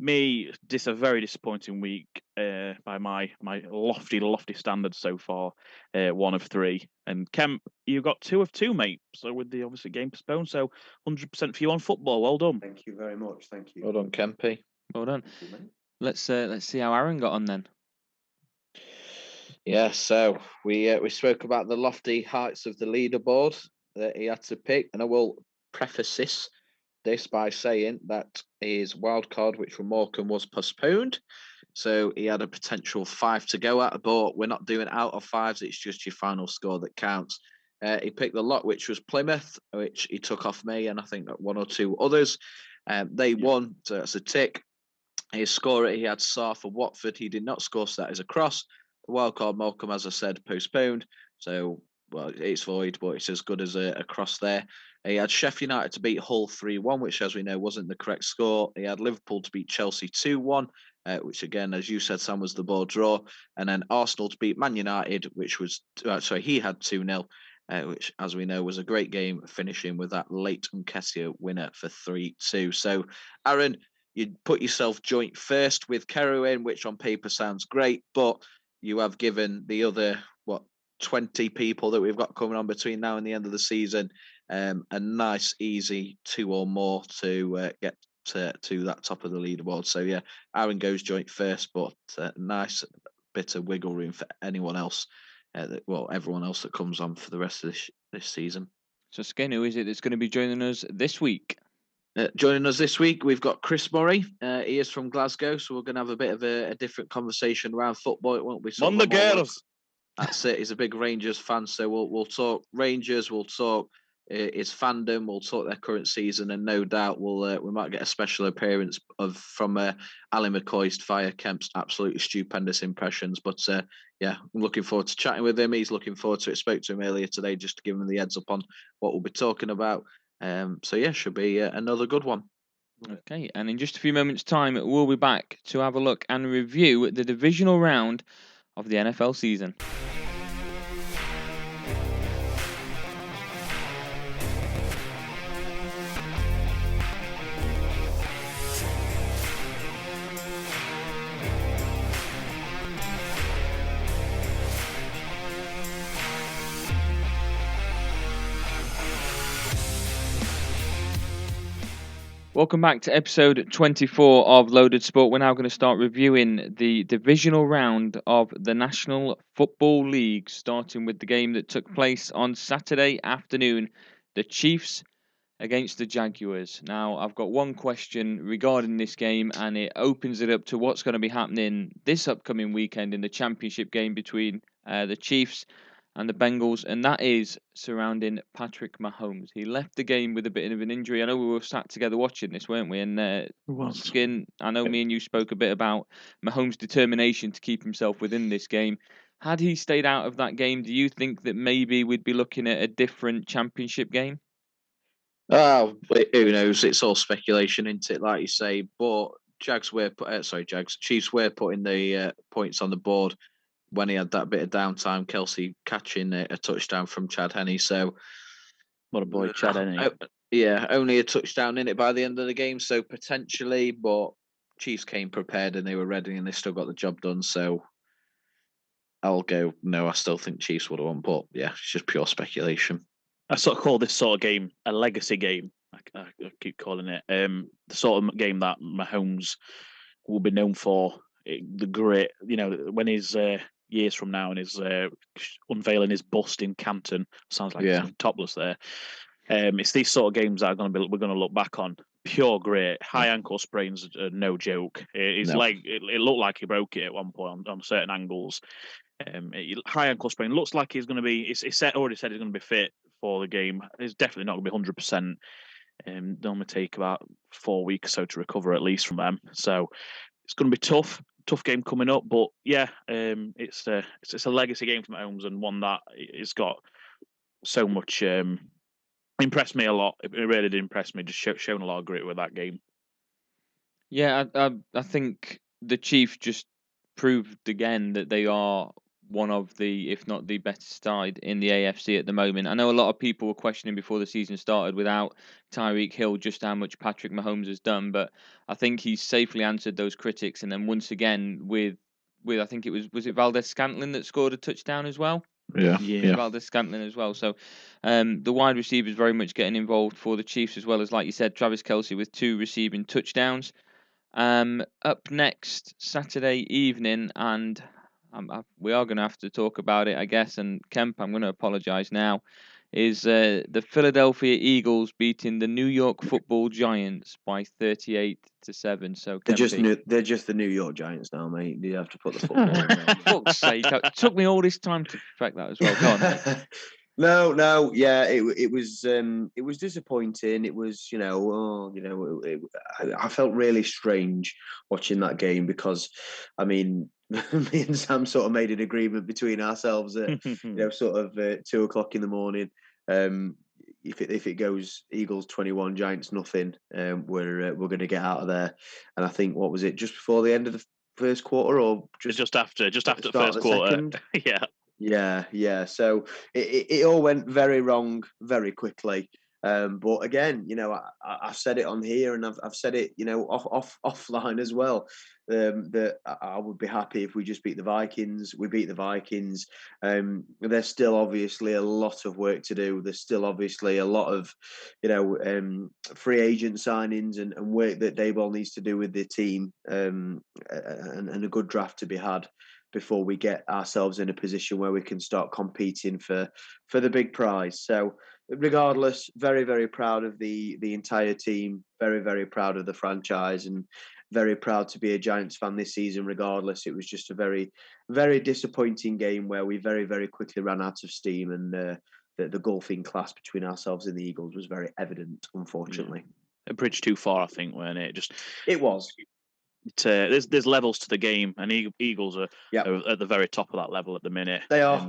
Me, this a very disappointing week by my lofty standards so far. 1 of 3, and Kemp, you got 2 of 2, mate. So with the obviously game postponed, so 100% for you on football. Well done. Thank you very much. Thank you. Well done, Kempy. Well done. Let's see how Arran got on then. Yeah, so we spoke about the lofty heights of the leaderboard that he had to pick, and I will preface this by saying that his wild card, which for Morecambe, was postponed. So he had a potential 5 to go at, but we're not doing out of 5s. It's just your final score that counts. He picked the lot, which was Plymouth, which he took off me, and I think 1 or 2 others. They won, so that's a tick. His scorer, he had Sarr for Watford. He did not score, so that is a cross. The wildcard Morecambe, as I said, postponed. So, well, it's void, but it's as good as a cross there. He had Sheffield United to beat Hull 3-1, which, as we know, wasn't the correct score. He had Liverpool to beat Chelsea 2-1, which, again, as you said, Sam, was the ball draw. And then Arsenal to beat Man United, which was, he had 2-0, which, as we know, was a great game, finishing with that late Nketiah winner for 3-2. So, Arran, you put yourself joint first with Kerwin, which on paper sounds great, but you have given the other, 20 people that we've got coming on between now and the end of the season a nice, easy 2 or more to get to that top of the leaderboard. So, yeah, Arran goes joint first, but nice bit of wiggle room for anyone else, everyone else that comes on for the rest of this season. So, Skin, who is it that's going to be joining us this week? Joining us this week, we've got Chris Murray. He is from Glasgow, so we're going to have a bit of a different conversation around football. It won't be on the girls. That's it. He's a big Rangers fan, so we'll talk Rangers. We'll talk his fandom. We'll talk their current season, and no doubt we might get a special appearance from Ali McCoy's Fire Kemp's absolutely stupendous impressions. But yeah, I'm looking forward to chatting with him. He's looking forward to it. Spoke to him earlier today just to give him the heads up on what we'll be talking about. So yeah, should be another good one. Okay, and in just a few moments' time, we'll be back to have a look and review the divisional round of the NFL season. Welcome back to episode 24 of Loaded Sport. We're now going to start reviewing the divisional round of the National Football League, starting with the game that took place on Saturday afternoon, the Chiefs against the Jaguars. Now, I've got one question regarding this game, and it opens it up to what's going to be happening this upcoming weekend in the championship game between the Chiefs and the Bengals, and that is surrounding Patrick Mahomes. He left the game with a bit of an injury. I know we were sat together watching this, weren't we? And Skin, I know me and you spoke a bit about Mahomes' determination to keep himself within this game. Had he stayed out of that game, do you think that maybe we'd be looking at a different championship game? Oh, who knows? It's all speculation, isn't it? Like you say, but Chiefs were putting the points on the board when he had that bit of downtime. Kelsey catching a touchdown from Chad Henne. So, what a boy, Chad Henne. Yeah, only a touchdown in it by the end of the game. So potentially, but Chiefs came prepared and they were ready and they still got the job done. So I'll go, no, I still think Chiefs would have won. But yeah, it's just pure speculation. I sort of call this sort of game a legacy game. I keep calling it the sort of game that Mahomes will be known for. The great, when his years from now and his unveiling his bust in Canton, sounds like he's topless there. It's these sort of games that we're going to look back on. Pure great. High ankle sprains are no joke. His leg, it looked like he broke it at one point on certain angles. High ankle sprain looks like he's going to be. It's already said he's going to be fit for the game. He's definitely not going to be 100%. Normally take about 4 weeks or so to recover at least from them. So it's going to be tough game coming up. But yeah, it's a legacy game from Mahomes and one that has got so much. Impressed me a lot. It really did impress me. Just shown a lot of grit with that game. Yeah, I think the Chiefs just proved again that they are one of the, if not the best side in the AFC at the moment. I know a lot of people were questioning before the season started without Tyreek Hill just how much Patrick Mahomes has done, but I think he's safely answered those critics. And then once again with I think it was it Valdez-Scantling that scored a touchdown as well? Yeah. Valdez-Scantling as well. So the wide receivers very much getting involved for the Chiefs as well as, like you said, Travis Kelce with 2 receiving touchdowns. Up next Saturday evening, and we are going to have to talk about it, I guess. And Kemp, I'm going to apologise now. Is the Philadelphia Eagles beating the New York Football Giants by 38-7? So they're just the New York Giants now, mate. You have to put the football in there. Fuck's sake! It took me all this time to perfect that as well. Go on, mate. No, yeah, it was disappointing. It was, I felt really strange watching that game because, I mean, me and Sam sort of made an agreement between ourselves at, sort of 2:00 in the morning. If it goes Eagles 21, Giants nothing, we're going to get out of there. And I think, what was it, just before the end of the first quarter or just after the first quarter? Yeah. Yeah. So it all went very wrong very quickly. But again, I've said it on here and I've said it, offline as well. That I would be happy if we just beat the Vikings. We beat the Vikings. There's still obviously a lot of work to do. There's still obviously a lot of, free agent signings and work that Daboll needs to do with the team, and a good draft to be had before we get ourselves in a position where we can start competing for the big prize. So regardless, very, very proud of the entire team, very, very proud of the franchise, and very proud to be a Giants fan this season regardless. It was just a very, very disappointing game where we very, very quickly ran out of steam, and the gulfing class between ourselves and the Eagles was very evident, unfortunately. A bridge too far, I think, weren't it? It was. There's levels to the game, and Eagles are at the very top of that level at the minute. They are,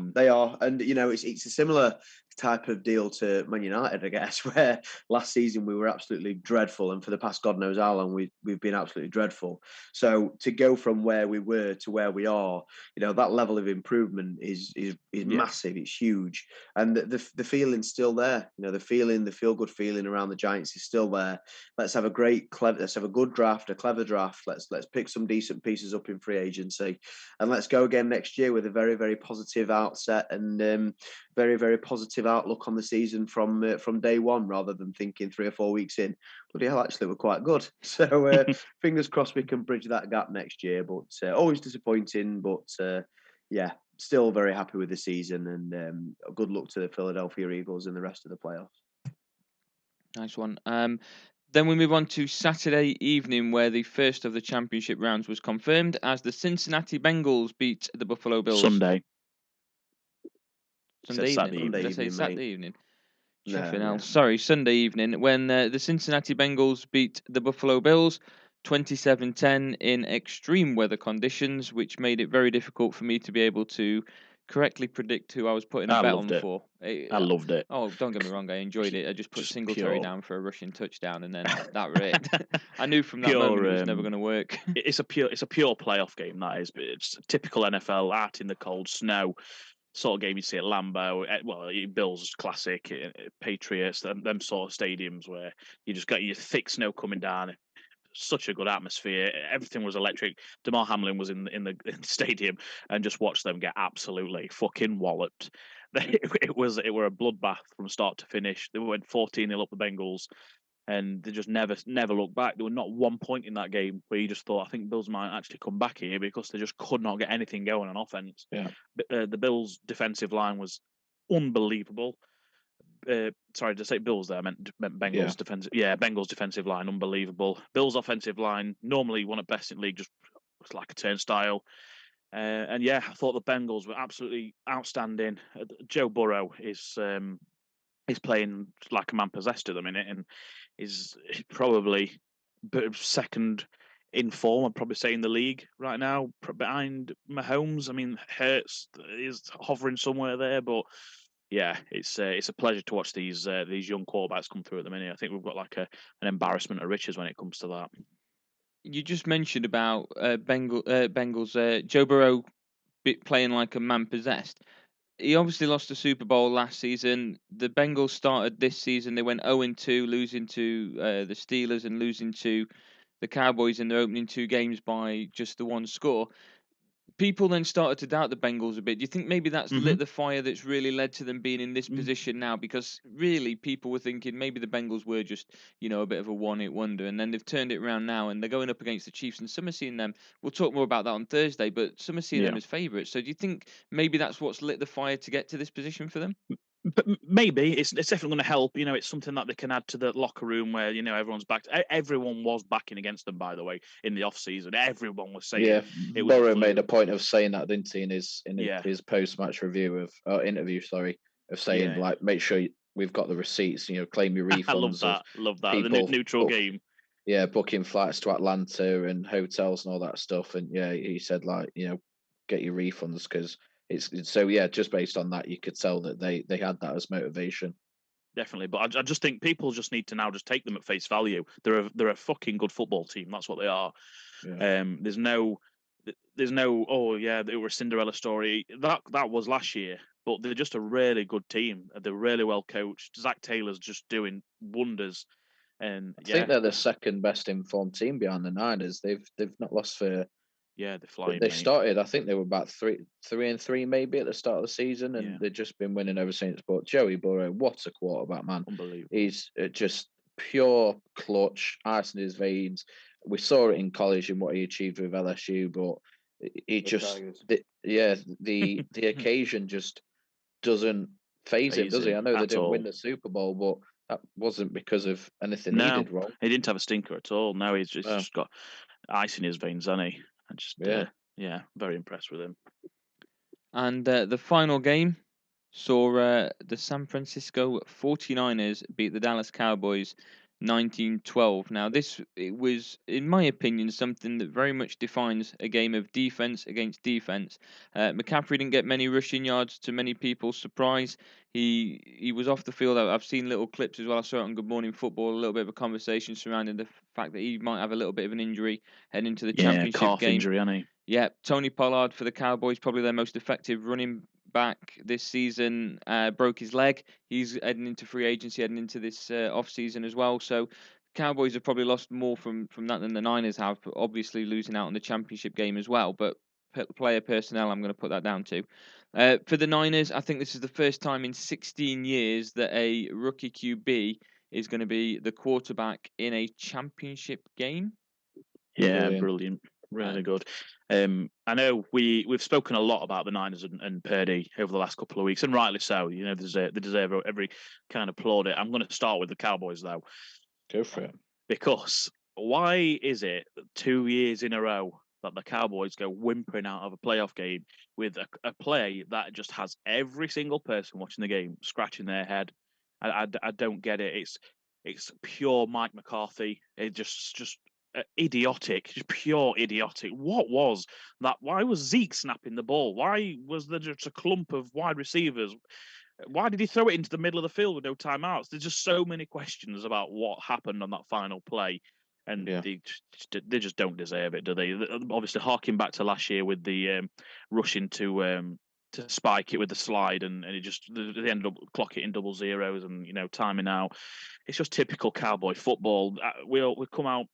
and it's a similar type of deal to Man United, I guess, where last season we were absolutely dreadful, and for the past God knows how long we've been absolutely dreadful. So to go from where we were to where we are, that level of improvement is massive. It's huge, and the feeling's still there. The feel good feeling around the Giants is still there. Let's have a let's have a good draft, a clever draft. Let's pick some decent pieces up in free agency, and let's go again next year with a very, very positive outset and very, very positive outlook on the season from day one, rather than thinking 3 or 4 weeks in, bloody hell, actually we're quite good. So fingers crossed we can bridge that gap next year. But always disappointing, but yeah, still very happy with the season, and good luck to the Philadelphia Eagles in the rest of the playoffs. Nice one. Then we move on to Saturday evening, where the first of the championship rounds was confirmed as the Cincinnati Bengals beat the Buffalo Bills. Sunday evening. Saturday evening. Sorry, Sunday evening, when the Cincinnati Bengals beat the Buffalo Bills 27-10 in extreme weather conditions, which made it very difficult for me to be able to correctly predict who I was putting a bet on for. I loved it. Oh, don't get me wrong, I enjoyed it. I just put Singletary down for a rushing touchdown, and then that was it. I knew from that moment it was never going to work. It's a pure playoff game, that is, but it's typical NFL, out in the cold, snow sort of game you see at Lambeau. Well, Bills classic, Patriots, them sort of stadiums where you just got your thick snow coming down. such a good atmosphere. Everything was electric. Damar Hamlin was in the stadium, and just watched them get absolutely fucking walloped. It were a bloodbath from start to finish. They went 14-0 up the Bengals, and they just never looked back. There was not one point in that game where you just thought, I think Bills might actually come back here, because they just could not get anything going on offense. Yeah. The Bills' defensive line was unbelievable. Sorry, to say Bills there, I meant Bengals defensive. Yeah, Bengals defensive line, unbelievable. Bills offensive line, normally one of the best in the league, just was like a turnstile. And yeah, I thought the Bengals were absolutely outstanding. Joe Burrow is playing like a man possessed at the minute, and is probably second in form, I'd probably say, in the league right now, behind Mahomes. I mean, Hurts is hovering somewhere there, but yeah, it's a pleasure to watch these young quarterbacks come through at the minute. I think we've got like an embarrassment of riches when it comes to that. You just mentioned about Bengals. Joe Burrow playing like a man possessed. He obviously lost the Super Bowl last season. The Bengals started this season. They went 0-2, losing to the Steelers and losing to the Cowboys in their opening 2 games by just the 1 score. People then started to doubt the Bengals a bit. Do you think maybe that's lit the fire that's really led to them being in this position now? Because really, people were thinking maybe the Bengals were just, a bit of a one-hit wonder, and then they've turned it around now, and they're going up against the Chiefs, and some are seeing them. We'll talk more about that on Thursday, but some are seeing them as favourites. So do you think maybe that's what's lit the fire to get to this position for them? But maybe it's definitely going to help. It's something that they can add to the locker room where everyone's back. Everyone was backing against them, by the way, in the off season. Everyone was saying, it was Burrow made a point of saying that, didn't he, in his post match review interview, of saying like, make sure we've got the receipts. Claim your refunds. Love that. The neutral game. Yeah, booking flights to Atlanta and hotels and all that stuff. And he said like, get your refunds, because it's so just based on that, you could tell that they had that as motivation. Definitely, but I just think people just need to now just take them at face value. They're a fucking good football team. That's what they are. Yeah. There's no they were a Cinderella story. That was last year, but they're just a really good team. They're really well coached. Zach Taylor's just doing wonders. And I think they're the second best informed team behind the Niners. They've not lost for. Yeah, they're flying. They started, I think they were about 3-3 maybe at the start of the season, and they've just been winning ever since. But Joey Burrow, what a quarterback, man! Unbelievable. He's just pure clutch, ice in his veins. We saw it in college and what he achieved with LSU, but he the occasion just doesn't phase him, does he? I know they didn't win the Super Bowl, but that wasn't because of anything he did wrong. He didn't have a stinker at all. No, he's just got ice in his veins, hasn't he? And just very impressed with him. And the final game saw the San Francisco 49ers beat the Dallas Cowboys 19-12. Now, it was, in my opinion, something that very much defines a game of defense against defense. McCaffrey didn't get many rushing yards, to many people's surprise. He was off the field. I've seen little clips as well. I saw it on Good Morning Football, a little bit of a conversation surrounding the fact that he might have a little bit of an injury heading into the championship calf game. Injury, hasn't he? Yeah, Tony Pollard for the Cowboys, probably their most effective running back this season, broke his leg. He's heading into free agency, heading into this off season as well. So Cowboys have probably lost more from that than the Niners have, but obviously losing out on the championship game as well. But player personnel, I'm going to put that down to. For the Niners, I think this is the first time in 16 years that a rookie QB is going to be the quarterback in a championship game. Yeah, brilliant. Really good. I know we've spoken a lot about the Niners and Purdy over the last couple of weeks, and rightly so. They deserve every kind of plaudit. I'm going to start with the Cowboys, though. Go for it. Because why is it 2 years in a row that the Cowboys go whimpering out of a playoff game with a play that just has every single person watching the game scratching their head? I don't get it. It's pure Mike McCarthy. It just idiotic, just pure idiotic. What was that? Why was Zeke snapping the ball? Why was there just a clump of wide receivers? Why did he throw it into the middle of the field with no timeouts? There's just so many questions about what happened on that final play, and they just don't deserve it, do they? Obviously, harking back to last year with the rushing to spike it with the slide, and they ended up clocking it in double zeros and timing out. It's just typical Cowboy football. We come out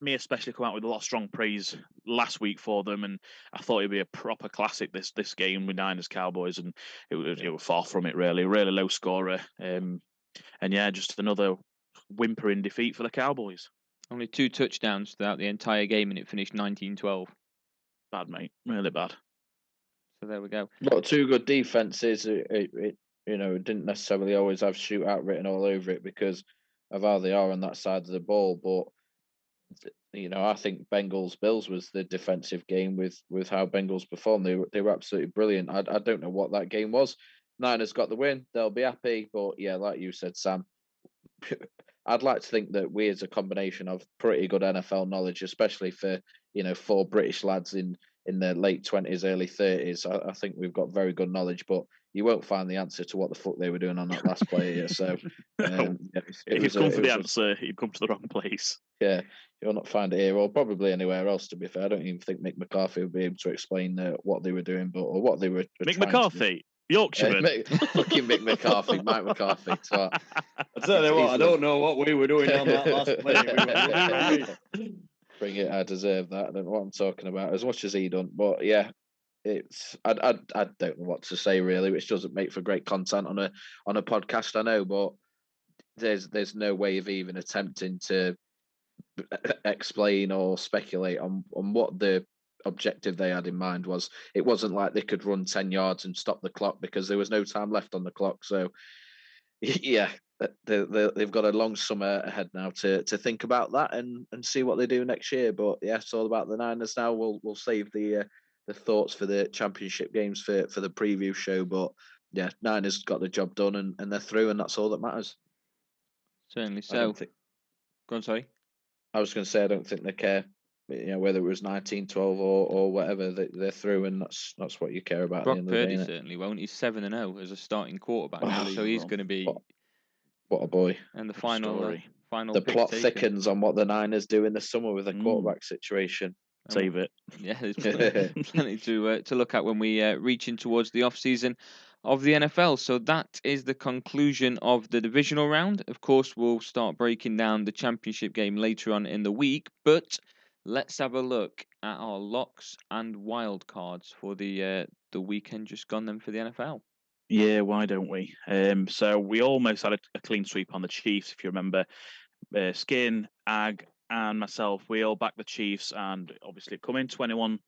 me especially come out with a lot of strong praise last week for them, and I thought it'd be a proper classic this game with Niners Cowboys, and it was far from it really low scorer, and yeah, just another whimpering defeat for the Cowboys. Only 2 touchdowns throughout the entire game, and it finished 19-12. Bad, mate, really bad. So there we go. Got 2 good defenses. It didn't necessarily always have shootout written all over it because of how they are on that side of the ball, but I think Bengals Bills was the defensive game with how Bengals performed. They were absolutely brilliant. I don't know what that game was. Niners got the win. They'll be happy. But yeah, like you said, Sam, I'd like to think that we as a combination of pretty good NFL knowledge, especially for 4 British lads in their late 20s, early 30s. I think we've got very good knowledge, but you won't find the answer to what the fuck they were doing on that last play here. So if you'd come for the answer, you'd come to the wrong place. Yeah, you'll not find it here or probably anywhere else, to be fair. I don't even think Mick McCarthy would be able to explain what they were doing, or what they were Mick McCarthy? Yorkshireman. Fucking Mick McCarthy, Mike McCarthy. So, I tell you what, I don't know what we were doing on that last play. Bring it, I deserve that. I don't know what I'm talking about as much as he done, but yeah, I don't know what to say really, which doesn't make for great content on a podcast, I know, but there's no way of even attempting to explain or speculate on what the objective they had in mind was. It wasn't like they could run 10 yards and stop the clock because there was no time left on the clock. So yeah, they've got a long summer ahead now to think about that and see what they do next year. But yeah, it's all about the Niners now. We'll save the thoughts for the championship games for the preview show. But yeah, Niners got the job done and they're through, and that's all that matters. Certainly so. Go on, sorry. I was going to say I don't think they care, whether it was 19-12 or whatever. They're through, and that's what you care about. Brock at the end Purdy of the day, certainly won't. He's 7-0 as a starting quarterback now, so he's going to be. What a boy! And the final the plot thickens on what the Niners do in the summer with the quarterback situation. Save it. Yeah, there's plenty to look at when we reach in towards the off season of the NFL. So that is the conclusion of the divisional round. Of course, we'll start breaking down the championship game later on in the week, but let's have a look at our locks and wild cards for the weekend just gone then for the NFL. Yeah, why don't we? So we almost had a clean sweep on the Chiefs, if you remember. Skin, Ag, and myself, we all backed the Chiefs, and obviously come in 27-20.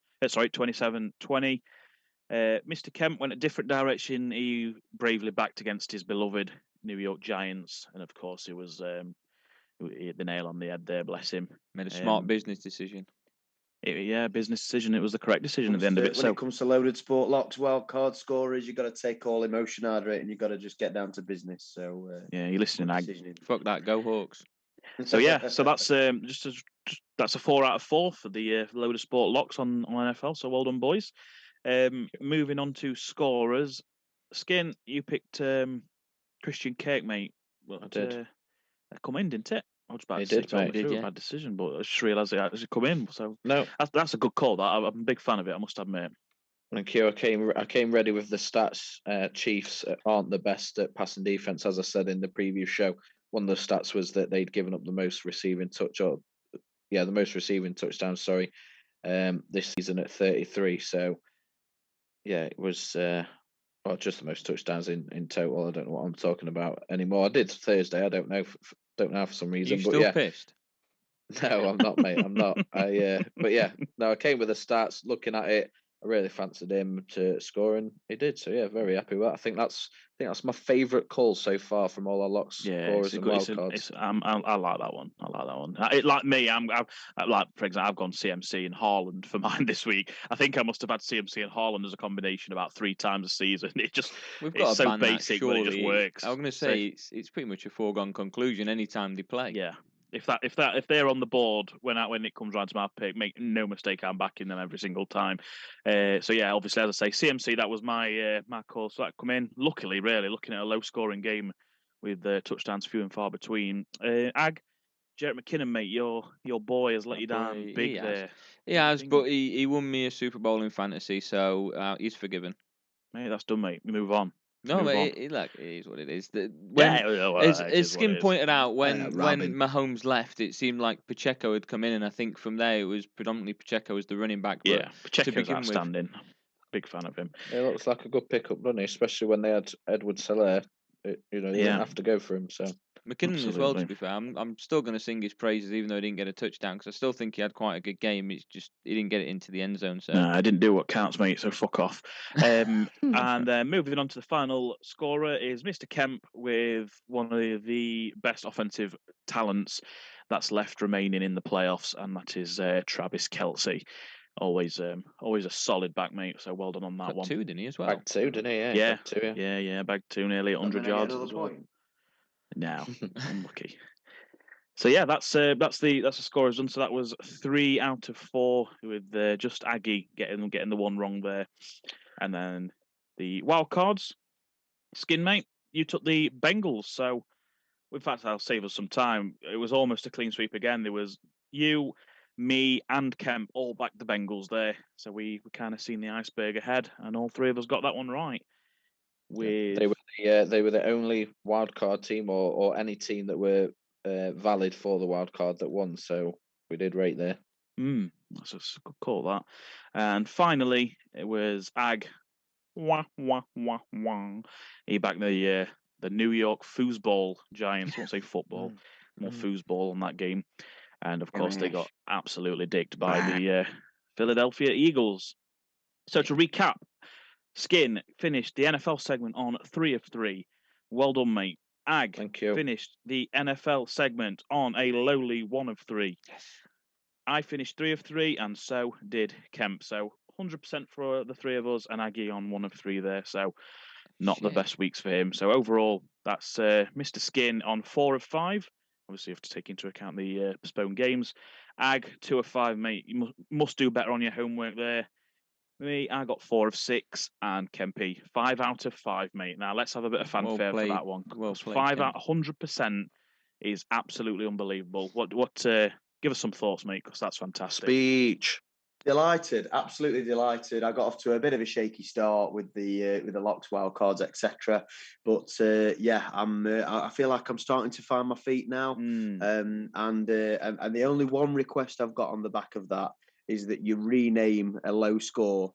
Mr. Kemp went a different direction. He bravely backed against his beloved New York Giants, and of course, it was he hit the nail on the head there. Bless him. Made a smart business decision. Business decision. It was the correct decision at the end of it. When it comes to loaded sport locks, wild card scorers, you've got to take all emotion out of it, and you've got to just get down to business. So yeah, you're listening, Ag. Fuck that, go Hawks. So yeah, so that's that's a 4 out of 4 for the load of sport locks on NFL. So well done, boys. Moving on to scorers. Skin, you picked Christian Cake, mate. Well, I did. That come in, didn't it? I was about to did, say mate. a bad decision, but I just realised it actually come in. So no, that's a good call. That I'm a big fan of it, I must admit. Thank you. I came ready with the stats. Chiefs aren't the best at passing defense, as I said in the previous show. One of the stats was that they'd given up the most receiving touchdowns. Sorry, this season at 33. So yeah, it was just the most touchdowns in total. I don't know what I'm talking about anymore. I did Thursday. I don't know for some reason. You but still yeah. pissed? No, I'm not, mate. I'm not. But yeah, no, I came with the stats. Looking at it, I really fancied him to score, and he did. So yeah, very happy with that. I think that's my favourite call so far from all our locks, scorers, and wild cards. I like that one. Like me, for example, I've gone CMC and Haaland for mine this week. I think I must have had CMC and Haaland as a combination about 3 times a season. We've got it's so basic, but it just works. I'm going to say it's pretty much a foregone conclusion anytime they play. Yeah. If they're on the board when it comes round to my pick, make no mistake, I'm backing them every single time. So yeah, obviously, as I say, CMC, that was my call. So that come in. Luckily, really looking at a low scoring game with touchdowns few and far between. Ag, Jarrett McKinnon, mate, your boy has let you down big there. He has, but he won me a Super Bowl in fantasy, so he's forgiven. Mate, that's done, mate. We move on. No, move but on. it is what it is. Yeah, well, As it is what Skin it is. pointed out, when Robin. Mahomes left, it seemed like Pacheco had come in, and I think from there it was predominantly Pacheco as the running back. But Yeah, Pacheco's begin with- outstanding. Big fan of him. It looks like a good pickup, doesn't he? Especially when they had Edward Selaire. They didn't have to go for him. So McKinnon as well. To Absolutely. be fair, I'm still going to sing his praises, even though he didn't get a touchdown, because I still think he had quite a good game. It's just he didn't get it into the end zone. So No, I didn't do what counts, mate. So fuck off. And moving on to the final scorer is Mr. Kemp with one of the best offensive talents that's left remaining in the playoffs, and that is Travis Kelce. Always a solid back, mate. So well done on that got one. 2, didn't he as well? back 2, didn't he? Yeah, back 2, yeah, bagged 2, nearly 100 yards as well. No, unlucky. So yeah, that's the scorers done. So that was 3 out of 4 with just Aggie getting the one wrong there, and then the wild cards. Skin mate, you took the Bengals. So in fact, I'll save us some time. It was almost a clean sweep again. There was you, me, and Kemp all backed the Bengals there. So we kind of seen the iceberg ahead, and all 3 of us got that one right. With They were the only wild card team or any team that were valid for the wild card that won. So we did right there. That's a good call, that. And finally, it was Ag. Wah, wah, wah, wah. He backed the New York foosball Giants. I won't say football, more foosball on that game. And of course, they got absolutely dicked by the Philadelphia Eagles. So to recap, Skin finished the NFL segment on 3 of 3. Well done, mate. Ag Thank you. finished the NFL segment on a lowly 1 of 3. Yes. I finished 3 of 3, and so did Kemp. So 100% for the 3 of us, and Aggie on 1 of 3 there. So not the best weeks for him. So overall, that's Mr. Skin on 4 of 5. Obviously, you have to take into account the postponed games. Ag 2 of 5, mate. You must do better on your homework there. Me, I got 4 of 6, and Kempy 5 out of 5, mate. Now let's have a bit of fanfare for that one. Well played, 5 Kemp. out 100% is absolutely unbelievable. What? Give us some thoughts, mate, because that's fantastic. Speech. Delighted, absolutely delighted. I got off to a bit of a shaky start with the locks, wild cards, etc. But I feel like I'm starting to find my feet now. And the only one request I've got on the back of that is that you rename a low score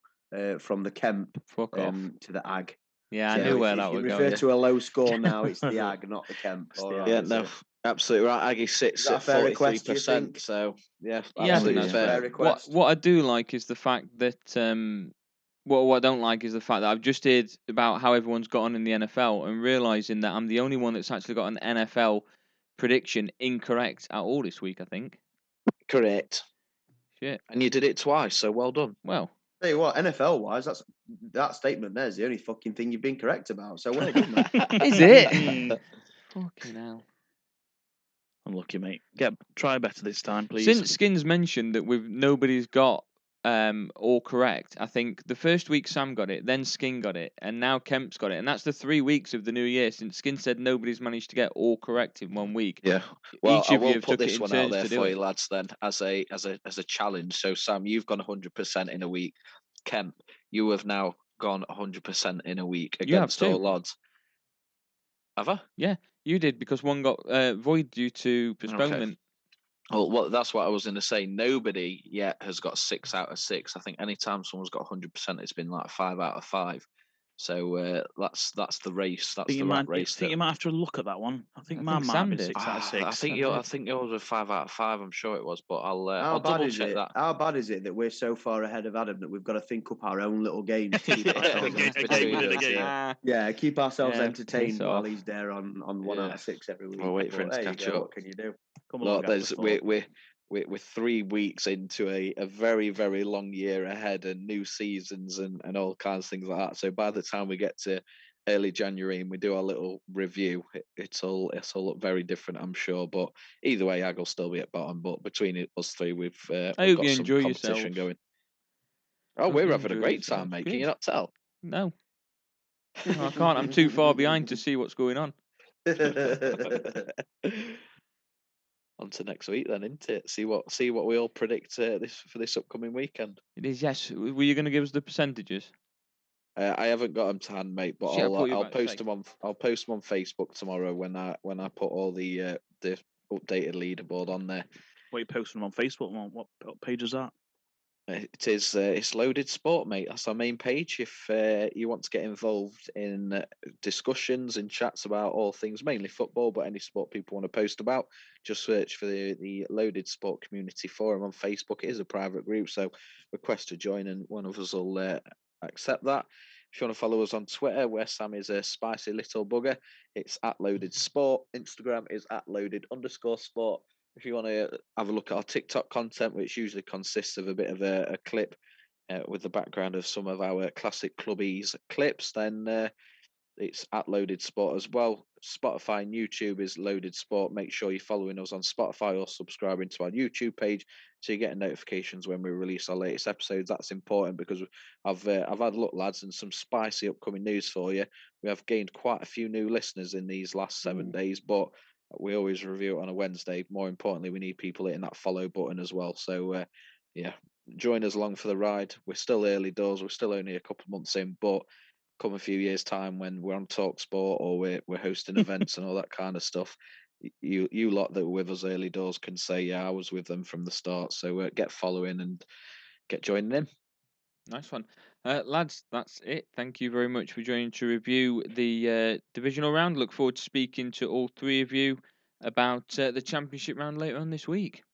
from the Kemp to the Ag. Yeah, I knew where that would go. If you refer to a low score now, it's the Ag, not the Kemp. Yeah, no, absolutely right. Aggie sits at 43%. So yeah, absolutely fair request. What I do like is the fact that what I don't like is the fact that I've just heard about how everyone's got on in the NFL and realizing that I'm the only one that's actually got an NFL prediction incorrect at all this week. I think. Correct. Shit. And you did it twice, so well done. Well. Tell you what, NFL wise, that statement there is the only fucking thing you've been correct about. So well done, mate. Is it? Fucking hell. Unlucky, mate. Try better this time, please. Since Skin's mentioned that nobody's got all correct, I think the first week Sam got it, then Skin got it, and now Kemp's got it, and that's the 3 weeks of the new year since Skin said nobody's managed to get all correct in 1 week. Yeah. Well, each I of you will have put took it this in one out turns there to do for it. you lads then as a challenge. So Sam, you've gone 100% in a week. Kemp, you have now gone 100% in a week against all odds. Have I? Yeah, you did, because one got void due to postponement. Okay. Well, that's what I was going to say. Nobody yet has got 6 out of 6. I think anytime someone's got 100%, it's been like 5 out of 5. So that's the race. That's the rat race. I think you might have to look at that one. I think mine might have been 6 out of 6. I think yours was 5 out of 5. I'm sure it was, but I'll double check that. How bad is it that we're so far ahead of Adam that we've got to think up our own little games? To keep keep ourselves entertained while he's there on 1 out of 6 every week. We'll wait for him to catch up. What can you do? We're 3 weeks into a very, very long year ahead and new seasons and all kinds of things like that. So by the time we get to early January and we do our little review, it'll look very different, I'm sure. But either way, Ag will still be at bottom. But between us 3, we've got some competition going. Oh, we're having a great time, mate. Can you not tell? No. I can't. I'm too far behind to see what's going on. On to next week then, isn't it? See what we all predict for this upcoming weekend. It is, yes. Were you going to give us the percentages? I haven't got them to hand, mate, but Shit, I thought you were I'll about to post say. them on Facebook tomorrow when I put all the updated leaderboard on there. What are you posting them on Facebook? What page is that? It is it's Loaded Sport, mate. That's our main page. If you want to get involved in discussions and chats about all things, mainly football, but any sport people want to post about, just search for the Loaded Sport Community Forum on Facebook. It is a private group, so request to join, and one of us will accept that. If you want to follow us on Twitter, where Sam is a spicy little bugger, it's at Loaded Sport. Instagram is at Loaded_Sport. If you want to have a look at our TikTok content, which usually consists of a bit of a clip with the background of some of our classic clubbies clips, then it's at Loaded Sport as well. Spotify and YouTube is Loaded Sport. Make sure you're following us on Spotify or subscribing to our YouTube page so you get notifications when we release our latest episodes. That's important because I've had a look, lads, and some spicy upcoming news for you. We have gained quite a few new listeners in these last 7 days, but we always review it on a Wednesday. More importantly, we need people hitting that follow button as well. So, yeah, join us along for the ride. We're still early doors. We're still only a couple of months in, but come a few years' time when we're on Talk Sport or we're hosting events and all that kind of stuff, you lot that were with us early doors can say, yeah, I was with them from the start. So get following and get joining in. Nice one. Lads, that's it. Thank you very much for joining to review the divisional round. Look forward to speaking to all three of you about the championship round later on this week.